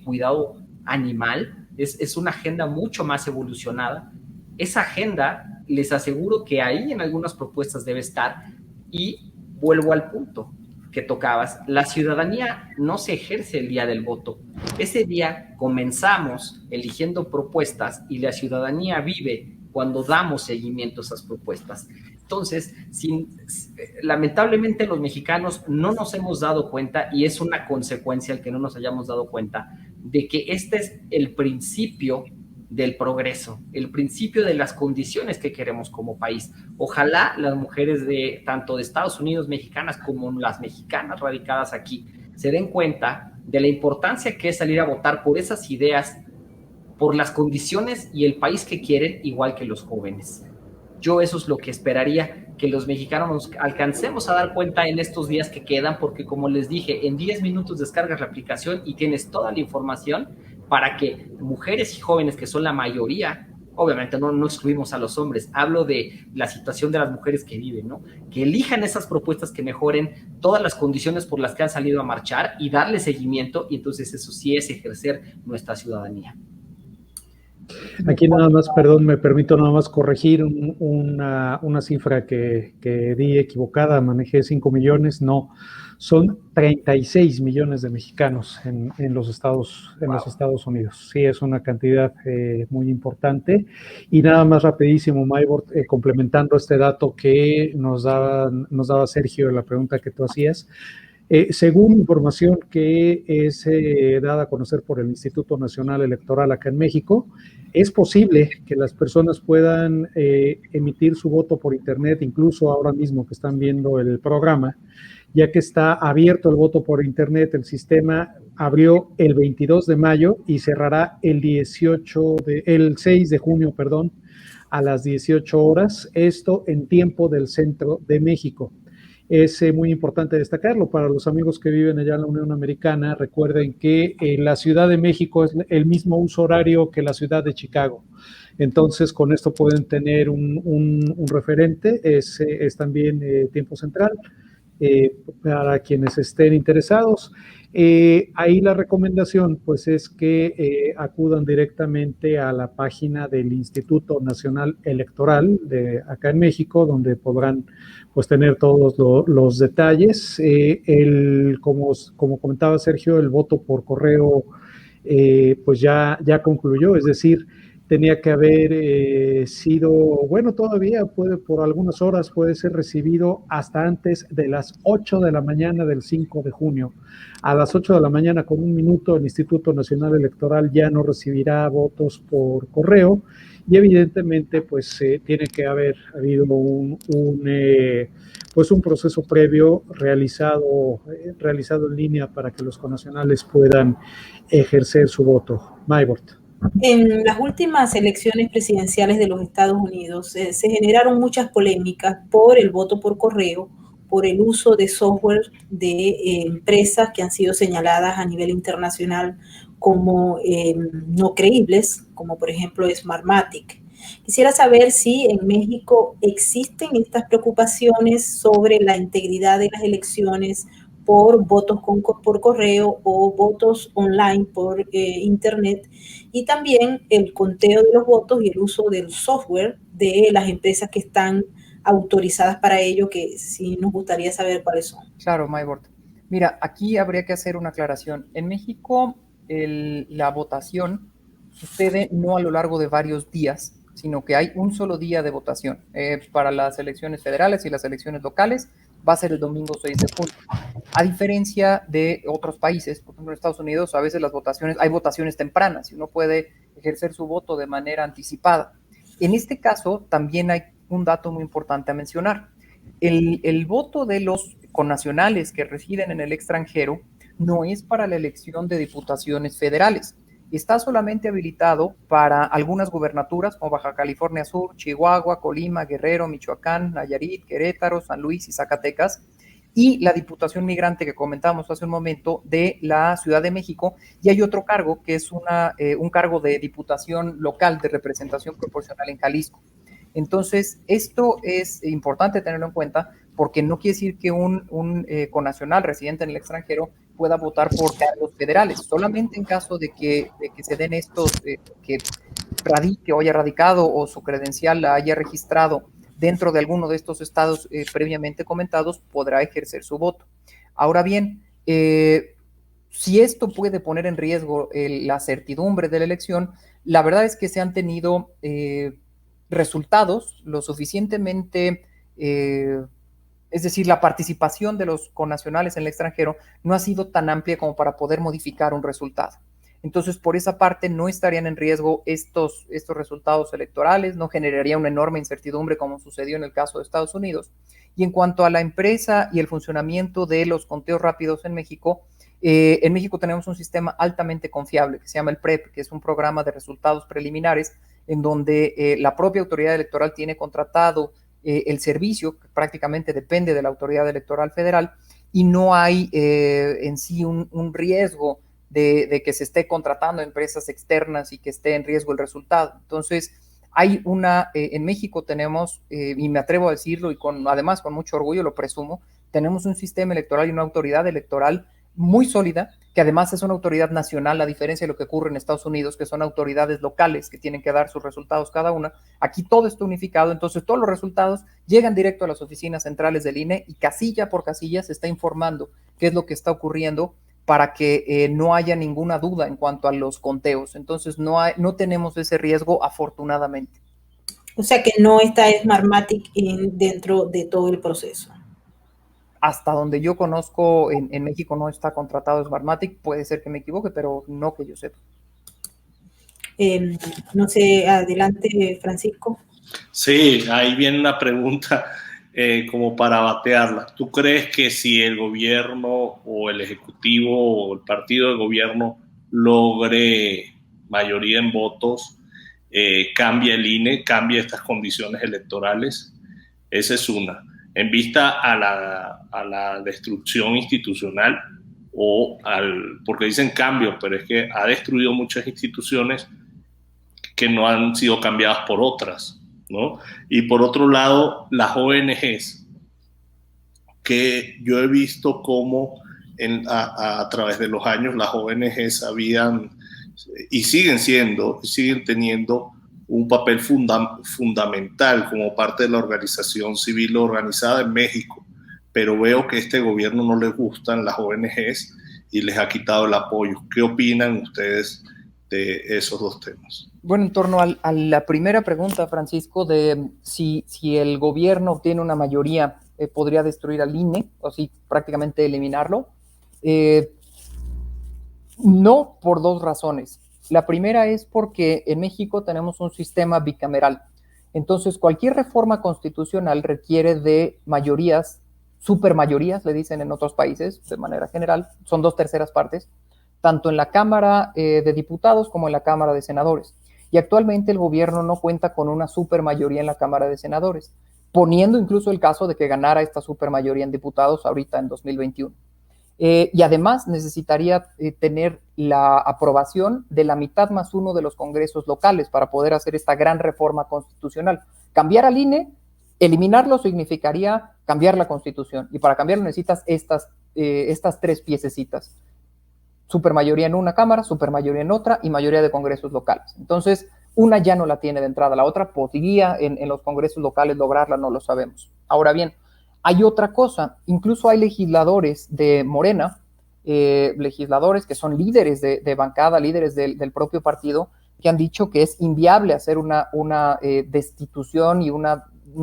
cuidado animal, es una agenda mucho más evolucionada. Esa agenda, les aseguro que ahí en algunas propuestas debe estar, y vuelvo al punto que tocabas, la ciudadanía no se ejerce el día del voto. Ese día comenzamos eligiendo propuestas y la ciudadanía vive cuando damos seguimiento a esas propuestas. Entonces, lamentablemente los mexicanos no nos hemos dado cuenta, y es una consecuencia el que no nos hayamos dado cuenta, de que este es el principio del progreso, el principio de las condiciones que queremos como país. Ojalá las mujeres tanto de Estados Unidos, mexicanas, como las mexicanas radicadas aquí, se den cuenta de la importancia que es salir a votar por esas ideas, por las condiciones y el país que quieren, igual que los jóvenes. Yo eso es lo que esperaría, que los mexicanos nos alcancemos a dar cuenta en estos días que quedan, porque como les dije, en 10 minutos descargas la aplicación y tienes toda la información para que mujeres y jóvenes, que son la mayoría, obviamente no excluimos a los hombres, hablo de la situación de las mujeres que viven, ¿no? Que elijan esas propuestas que mejoren todas las condiciones por las que han salido a marchar y darle seguimiento, y entonces eso sí es ejercer nuestra ciudadanía. Aquí nada más, perdón, me permito nada más corregir una cifra que di equivocada, manejé 5 millones, no, son 36 millones de mexicanos en los Estados Unidos. Sí, es una cantidad muy importante. Y nada más rapidísimo, Maybor, complementando este dato que nos daba Sergio en la pregunta que tú hacías. Según información que es dada a conocer por el Instituto Nacional Electoral acá en México, es posible que las personas puedan emitir su voto por internet, incluso ahora mismo que están viendo el programa, ya que está abierto el voto por internet. El sistema abrió el 22 de mayo y cerrará el 6 de junio, a las 18 horas, esto en tiempo del centro de México. Es muy importante destacarlo para los amigos que viven allá en la Unión Americana. Recuerden que la Ciudad de México es el mismo uso horario que la ciudad de Chicago. Entonces, con esto pueden tener un referente. Es también tiempo central para quienes estén interesados. Ahí la recomendación pues es que acudan directamente a la página del Instituto Nacional Electoral de acá en México, donde podrán pues tener todos los detalles. Como comentaba Sergio, el voto por correo pues ya concluyó, es decir, tenía que haber sido, bueno, todavía puede, por algunas horas puede ser recibido hasta antes de las 8 de la mañana del 5 de junio. A las 8 de la mañana con 1 minuto, el Instituto Nacional Electoral ya no recibirá votos por correo y evidentemente pues tiene que haber habido pues un proceso previo realizado en línea para que los connacionales puedan ejercer su voto. Maybort. En las últimas elecciones presidenciales de los Estados Unidos se generaron muchas polémicas por el voto por correo, por el uso de software de empresas que han sido señaladas a nivel internacional como no creíbles, como por ejemplo Smartmatic. Quisiera saber si en México existen estas preocupaciones sobre la integridad de las elecciones por votos por correo o votos online por internet, y también el conteo de los votos y el uso del software de las empresas que están autorizadas para ello, que sí nos gustaría saber cuáles son. Claro, Maybort. Mira, aquí habría que hacer una aclaración. En México, la votación sucede no a lo largo de varios días, sino que hay un solo día de votación. Para las elecciones federales y las elecciones locales va a ser el domingo 6 de junio. A diferencia de otros países, por ejemplo en Estados Unidos, a veces hay votaciones tempranas y uno puede ejercer su voto de manera anticipada. En este caso, también hay un dato muy importante a mencionar. El voto de los connacionales que residen en el extranjero no es para la elección de diputaciones federales. Está solamente habilitado para algunas gubernaturas como Baja California Sur, Chihuahua, Colima, Guerrero, Michoacán, Nayarit, Querétaro, San Luis y Zacatecas, y la Diputación Migrante que comentábamos hace un momento de la Ciudad de México, y hay otro cargo que es un cargo de diputación local de representación proporcional en Jalisco. Entonces, esto es importante tenerlo en cuenta porque no quiere decir que un connacional residente en el extranjero pueda votar por cargos federales, solamente en caso de que se den estos, que radique o haya radicado o su credencial la haya registrado dentro de alguno de estos estados previamente comentados, podrá ejercer su voto. Ahora bien, si esto puede poner en riesgo la certidumbre de la elección, la verdad es que se han tenido resultados lo suficientemente, es decir, la participación de los connacionales en el extranjero no ha sido tan amplia como para poder modificar un resultado. Entonces, por esa parte, no estarían en riesgo estos resultados electorales, no generaría una enorme incertidumbre como sucedió en el caso de Estados Unidos. Y en cuanto a la empresa y el funcionamiento de los conteos rápidos en México tenemos un sistema altamente confiable que se llama el PREP, que es un programa de resultados preliminares en donde la propia autoridad electoral tiene contratado el servicio, que prácticamente depende de la autoridad electoral federal, y no hay en sí un riesgo de que se esté contratando empresas externas y que esté en riesgo el resultado. Entonces, hay en México tenemos, y me atrevo a decirlo, y además con mucho orgullo lo presumo, tenemos un sistema electoral y una autoridad electoral muy sólida, que además es una autoridad nacional, a diferencia de lo que ocurre en Estados Unidos, que son autoridades locales que tienen que dar sus resultados cada una. Aquí todo está unificado, entonces todos los resultados llegan directo a las oficinas centrales del INE y casilla por casilla se está informando qué es lo que está ocurriendo para que no haya ninguna duda en cuanto a los conteos. Entonces no tenemos ese riesgo, afortunadamente. O sea que no está Smartmatic dentro de todo el proceso. Hasta donde yo conozco, en México no está contratado Smartmatic, puede ser que me equivoque, pero no que yo sepa. No sé, adelante, Francisco. Sí, ahí viene una pregunta como para batearla. ¿Tú crees que si el gobierno o el ejecutivo o el partido de gobierno logre mayoría en votos, cambia el INE, cambia estas condiciones electorales? Esa es una. En vista a la destrucción institucional porque dicen cambio, pero es que ha destruido muchas instituciones que no han sido cambiadas por otras, ¿no? Y por otro lado, las ONGs, que yo he visto cómo a través de los años las ONGs habían y siguen teniendo un papel fundamental como parte de la organización civil organizada en México, pero veo que a este gobierno no les gustan las ONGs y les ha quitado el apoyo. ¿Qué opinan ustedes esos dos temas. Bueno, en torno a la primera pregunta, Francisco, de si el gobierno obtiene una mayoría, podría destruir al INE, o si prácticamente eliminarlo. No, por dos razones. La primera es porque en México tenemos un sistema bicameral. Entonces, cualquier reforma constitucional requiere de mayorías, supermayorías, le dicen en otros países, de manera general, son 2/3 partes, tanto en la Cámara de Diputados como en la Cámara de Senadores. Y actualmente el gobierno no cuenta con una supermayoría en la Cámara de Senadores, poniendo incluso el caso de que ganara esta supermayoría en diputados ahorita en 2021. Y además necesitaría tener la aprobación de la mitad más uno de los congresos locales para poder hacer esta gran reforma constitucional. Cambiar al INE, eliminarlo significaría cambiar la Constitución, y para cambiarlo necesitas estas 3 piececitas: supermayoría en una cámara, supermayoría en otra y mayoría de congresos locales. Entonces, una ya no la tiene de entrada, la otra podría en los congresos locales lograrla, no lo sabemos. Ahora bien, hay otra cosa, incluso hay legisladores de Morena, legisladores que son líderes de bancada, líderes del propio partido, que han dicho que es inviable hacer una destitución y un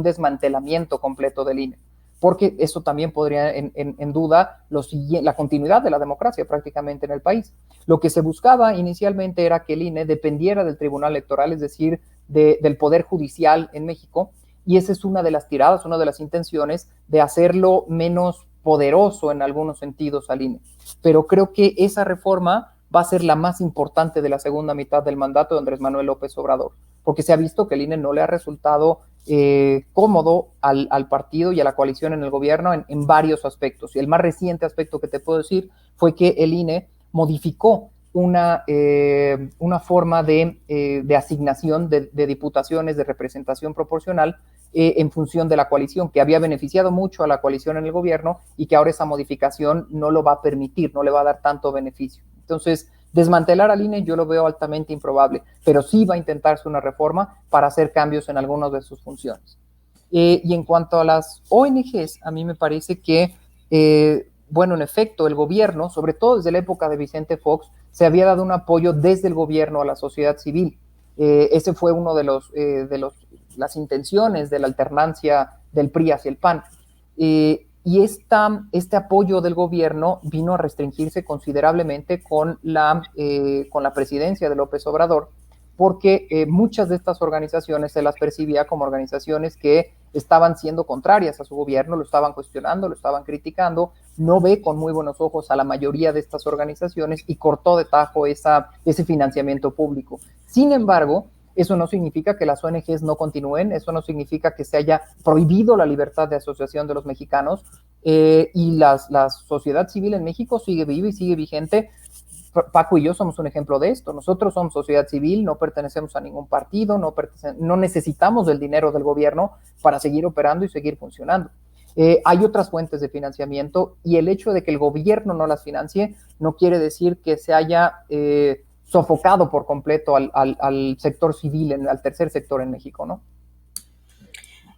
desmantelamiento completo del INE, porque eso también podría en duda la continuidad de la democracia prácticamente en el país. Lo que se buscaba inicialmente era que el INE dependiera del Tribunal Electoral, es decir, del Poder Judicial en México, y esa es una de las tiradas, una de las intenciones de hacerlo menos poderoso en algunos sentidos al INE. Pero creo que esa reforma va a ser la más importante de la segunda mitad del mandato de Andrés Manuel López Obrador, porque se ha visto que el INE no le ha resultado cómodo al partido y a la coalición en el gobierno en varios aspectos. Y el más reciente aspecto que te puedo decir fue que el INE modificó una forma de asignación de diputaciones de representación proporcional en función de la coalición, que había beneficiado mucho a la coalición en el gobierno y que ahora esa modificación no lo va a permitir, no le va a dar tanto beneficio. Entonces, desmantelar al INE yo lo veo altamente improbable, pero sí va a intentarse una reforma para hacer cambios en algunas de sus funciones. Y en cuanto a las ONGs, a mí me parece que, bueno, en efecto, el gobierno, sobre todo desde la época de Vicente Fox, se había dado un apoyo desde el gobierno a la sociedad civil. Ese fue uno de las intenciones de la alternancia del PRI hacia el PAN. Y este apoyo del gobierno vino a restringirse considerablemente con la presidencia de López Obrador, porque muchas de estas organizaciones se las percibía como organizaciones que estaban siendo contrarias a su gobierno, lo estaban cuestionando, lo estaban criticando, no ve con muy buenos ojos a la mayoría de estas organizaciones y cortó de tajo ese financiamiento público. Sin embargo, eso no significa que las ONGs no continúen, eso no significa que se haya prohibido la libertad de asociación de los mexicanos, y la sociedad civil en México sigue viva y sigue vigente. Paco y yo somos un ejemplo de esto. Nosotros somos sociedad civil, no pertenecemos a ningún partido, no necesitamos del dinero del gobierno para seguir operando y seguir funcionando. Hay otras fuentes de financiamiento y el hecho de que el gobierno no las financie no quiere decir que se haya sofocado por completo al sector civil, al tercer sector en México, ¿no?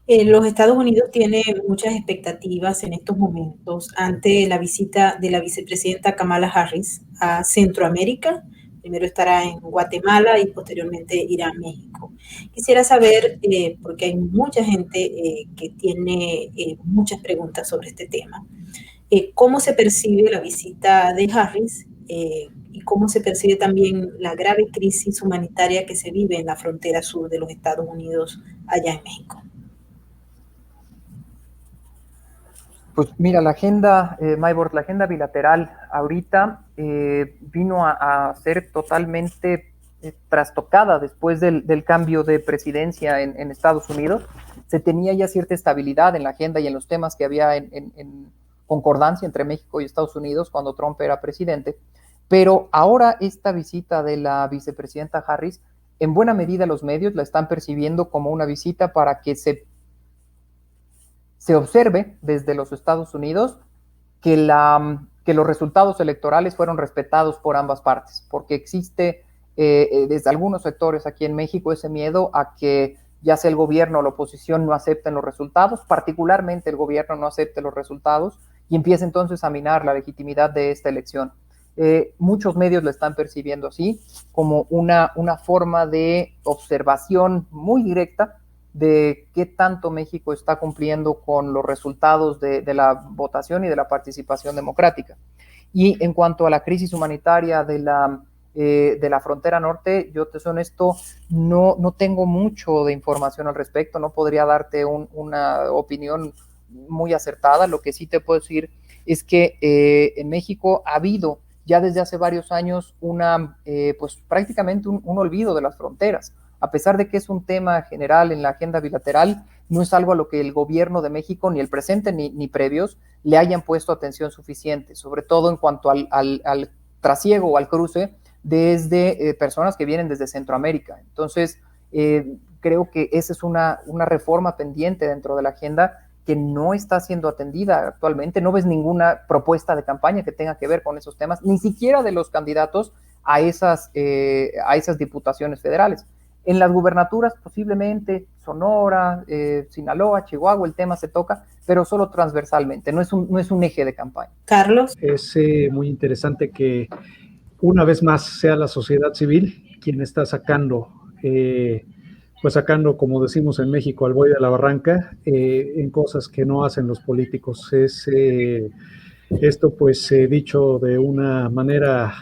Los Estados Unidos tienen muchas expectativas en estos momentos ante la visita de la vicepresidenta Kamala Harris a Centroamérica. Primero estará en Guatemala y posteriormente irá a México. Quisiera saber, porque hay mucha gente que tiene muchas preguntas sobre este tema, cómo se percibe la visita de Harris y cómo se percibe también la grave crisis humanitaria que se vive en la frontera sur de los Estados Unidos allá en México. Pues mira, la agenda, Maybord, la agenda bilateral ahorita vino a ser totalmente trastocada después del cambio de presidencia en Estados Unidos. Se tenía ya cierta estabilidad en la agenda y en los temas que había en concordancia entre México y Estados Unidos cuando Trump era presidente, pero ahora esta visita de la vicepresidenta Harris, en buena medida los medios la están percibiendo como una visita para que se observe desde los Estados Unidos que los resultados electorales fueron respetados por ambas partes, porque existe desde algunos sectores aquí en México ese miedo a que ya sea el gobierno o la oposición no acepten los resultados, particularmente el gobierno no acepte los resultados y empieza entonces a minar la legitimidad de esta elección. Muchos medios lo están percibiendo así, como una forma de observación muy directa de qué tanto México está cumpliendo con los resultados de la votación y de la participación democrática. Y en cuanto a la crisis humanitaria de la frontera norte, yo te soy honesto, no tengo mucho de información al respecto, no podría darte una opinión muy acertada. Lo que sí te puedo decir es que en México ha habido ya desde hace varios años pues prácticamente un olvido de las fronteras. A pesar de que es un tema general en la agenda bilateral, no es algo a lo que el gobierno de México, ni el presente ni previos, le hayan puesto atención suficiente, sobre todo en cuanto al trasiego o al cruce desde personas que vienen desde Centroamérica. Entonces, creo que esa es una reforma pendiente dentro de la agenda que no está siendo atendida actualmente. No ves ninguna propuesta de campaña que tenga que ver con esos temas, ni siquiera de los candidatos a esas diputaciones federales. En las gubernaturas, posiblemente Sonora, Sinaloa, Chihuahua, el tema se toca, pero solo transversalmente, no es un eje de campaña. Carlos. Es muy interesante que una vez más sea la sociedad civil quien está sacando, como decimos en México, al buey de la barranca, en cosas que no hacen los políticos. Esto pues dicho de una manera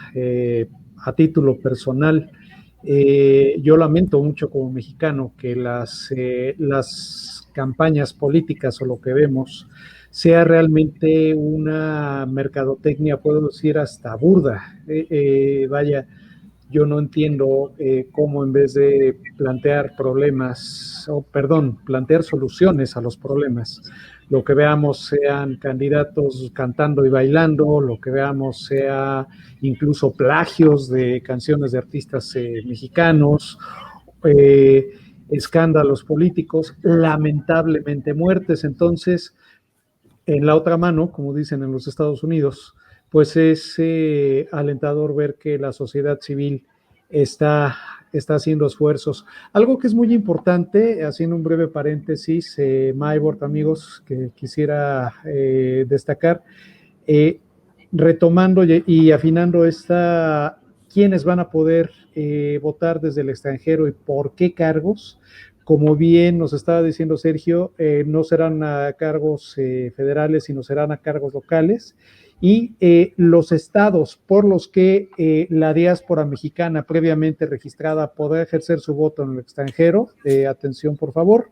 a título personal, yo lamento mucho como mexicano que las campañas políticas o lo que vemos sea realmente una mercadotecnia, puedo decir hasta burda. Vaya, yo no entiendo cómo en vez de plantear plantear soluciones a los problemas, lo que veamos sean candidatos cantando y bailando, lo que veamos sea incluso plagios de canciones de artistas mexicanos, escándalos políticos, lamentablemente muertes. Entonces, en la otra mano, como dicen en los Estados Unidos, pues es alentador ver que la sociedad civil está haciendo esfuerzos. Algo que es muy importante, haciendo un breve paréntesis, Maybord, amigos, que quisiera destacar, retomando y afinando quiénes van a poder votar desde el extranjero y por qué cargos. Como bien nos estaba diciendo Sergio, no serán a cargos federales, sino serán a cargos locales. Y los estados por los que la diáspora mexicana previamente registrada podrá ejercer su voto en el extranjero, atención por favor,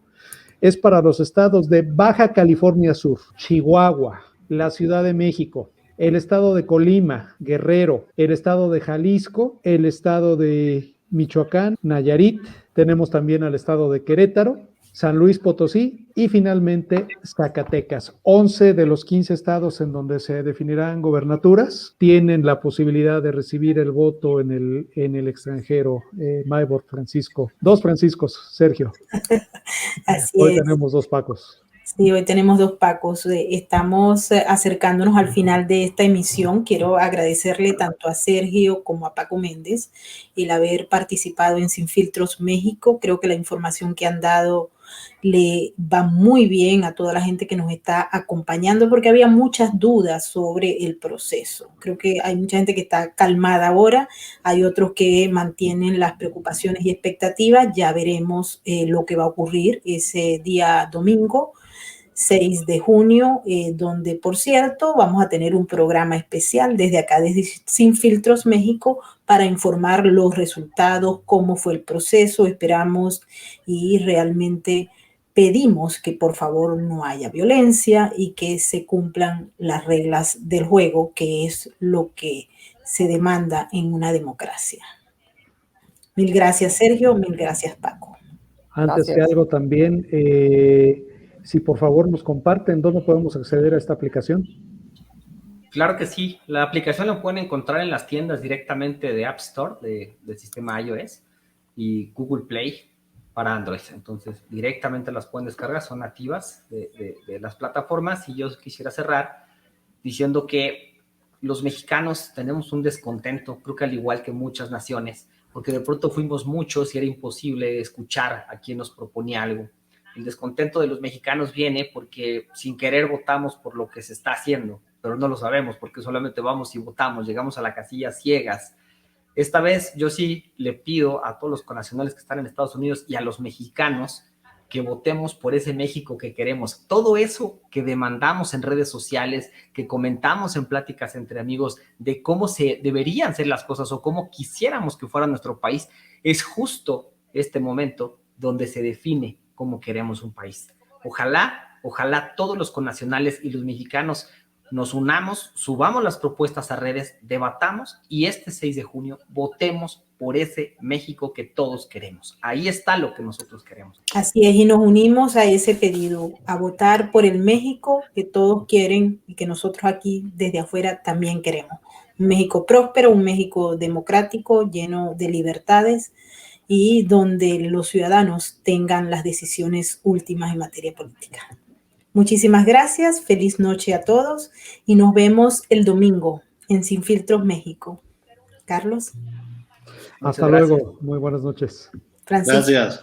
es para los estados de Baja California Sur, Chihuahua, la Ciudad de México, el estado de Colima, Guerrero, el estado de Jalisco, el estado de Michoacán, Nayarit, tenemos también al estado de Querétaro, San Luis Potosí y finalmente Zacatecas. 11 de los 15 estados en donde se definirán gobernaturas tienen la posibilidad de recibir el voto en el extranjero. Maybord, Francisco. Dos Franciscos, Sergio. Así Hoy es. tenemos dos Pacos. Sí, hoy tenemos dos Pacos. Estamos acercándonos al final de esta emisión. Quiero agradecerle tanto a Sergio como a Paco Méndez el haber participado en Sin Filtros México. Creo que la información que han dado le va muy bien a toda la gente que nos está acompañando porque había muchas dudas sobre el proceso. Creo que hay mucha gente que está calmada ahora, hay otros que mantienen las preocupaciones y expectativas. Ya veremos lo que va a ocurrir ese día domingo 6 de junio, donde, por cierto, vamos a tener un programa especial desde acá, desde Sin Filtros México, para informar los resultados, cómo fue el proceso. Esperamos y realmente pedimos que por favor no haya violencia y que se cumplan las reglas del juego, que es lo que se demanda en una democracia. Mil gracias, Sergio. Mil gracias, Paco. Antes que algo también, si por favor nos comparten, ¿dónde podemos acceder a esta aplicación? Claro que sí. La aplicación la pueden encontrar en las tiendas directamente de App Store del sistema iOS y Google Play para Android. Entonces, directamente las pueden descargar, son nativas de las plataformas. Y yo quisiera cerrar diciendo que los mexicanos tenemos un descontento, creo que al igual que muchas naciones, porque de pronto fuimos muchos y era imposible escuchar a quien nos proponía algo. El descontento de los mexicanos viene porque sin querer votamos por lo que se está haciendo, pero no lo sabemos porque solamente vamos y votamos, llegamos a la casilla ciegas. Esta vez yo sí le pido a todos los connacionales que están en Estados Unidos y a los mexicanos que votemos por ese México que queremos. Todo eso que demandamos en redes sociales, que comentamos en pláticas entre amigos de cómo se deberían ser las cosas o cómo quisiéramos que fuera nuestro país, es justo este momento donde se define cómo queremos un país. Ojalá todos los connacionales y los mexicanos nos unamos, subamos las propuestas a redes, debatamos y este 6 de junio votemos por ese México que todos queremos. Ahí está lo que nosotros queremos. Así es, y nos unimos a ese pedido, a votar por el México que todos quieren y que nosotros aquí desde afuera también queremos. Un México próspero, un México democrático, lleno de libertades y donde los ciudadanos tengan las decisiones últimas en materia política. Muchísimas gracias, feliz noche a todos y nos vemos el domingo en Sin Filtros México. Carlos. Hasta luego, muy buenas noches. Francisco. Gracias.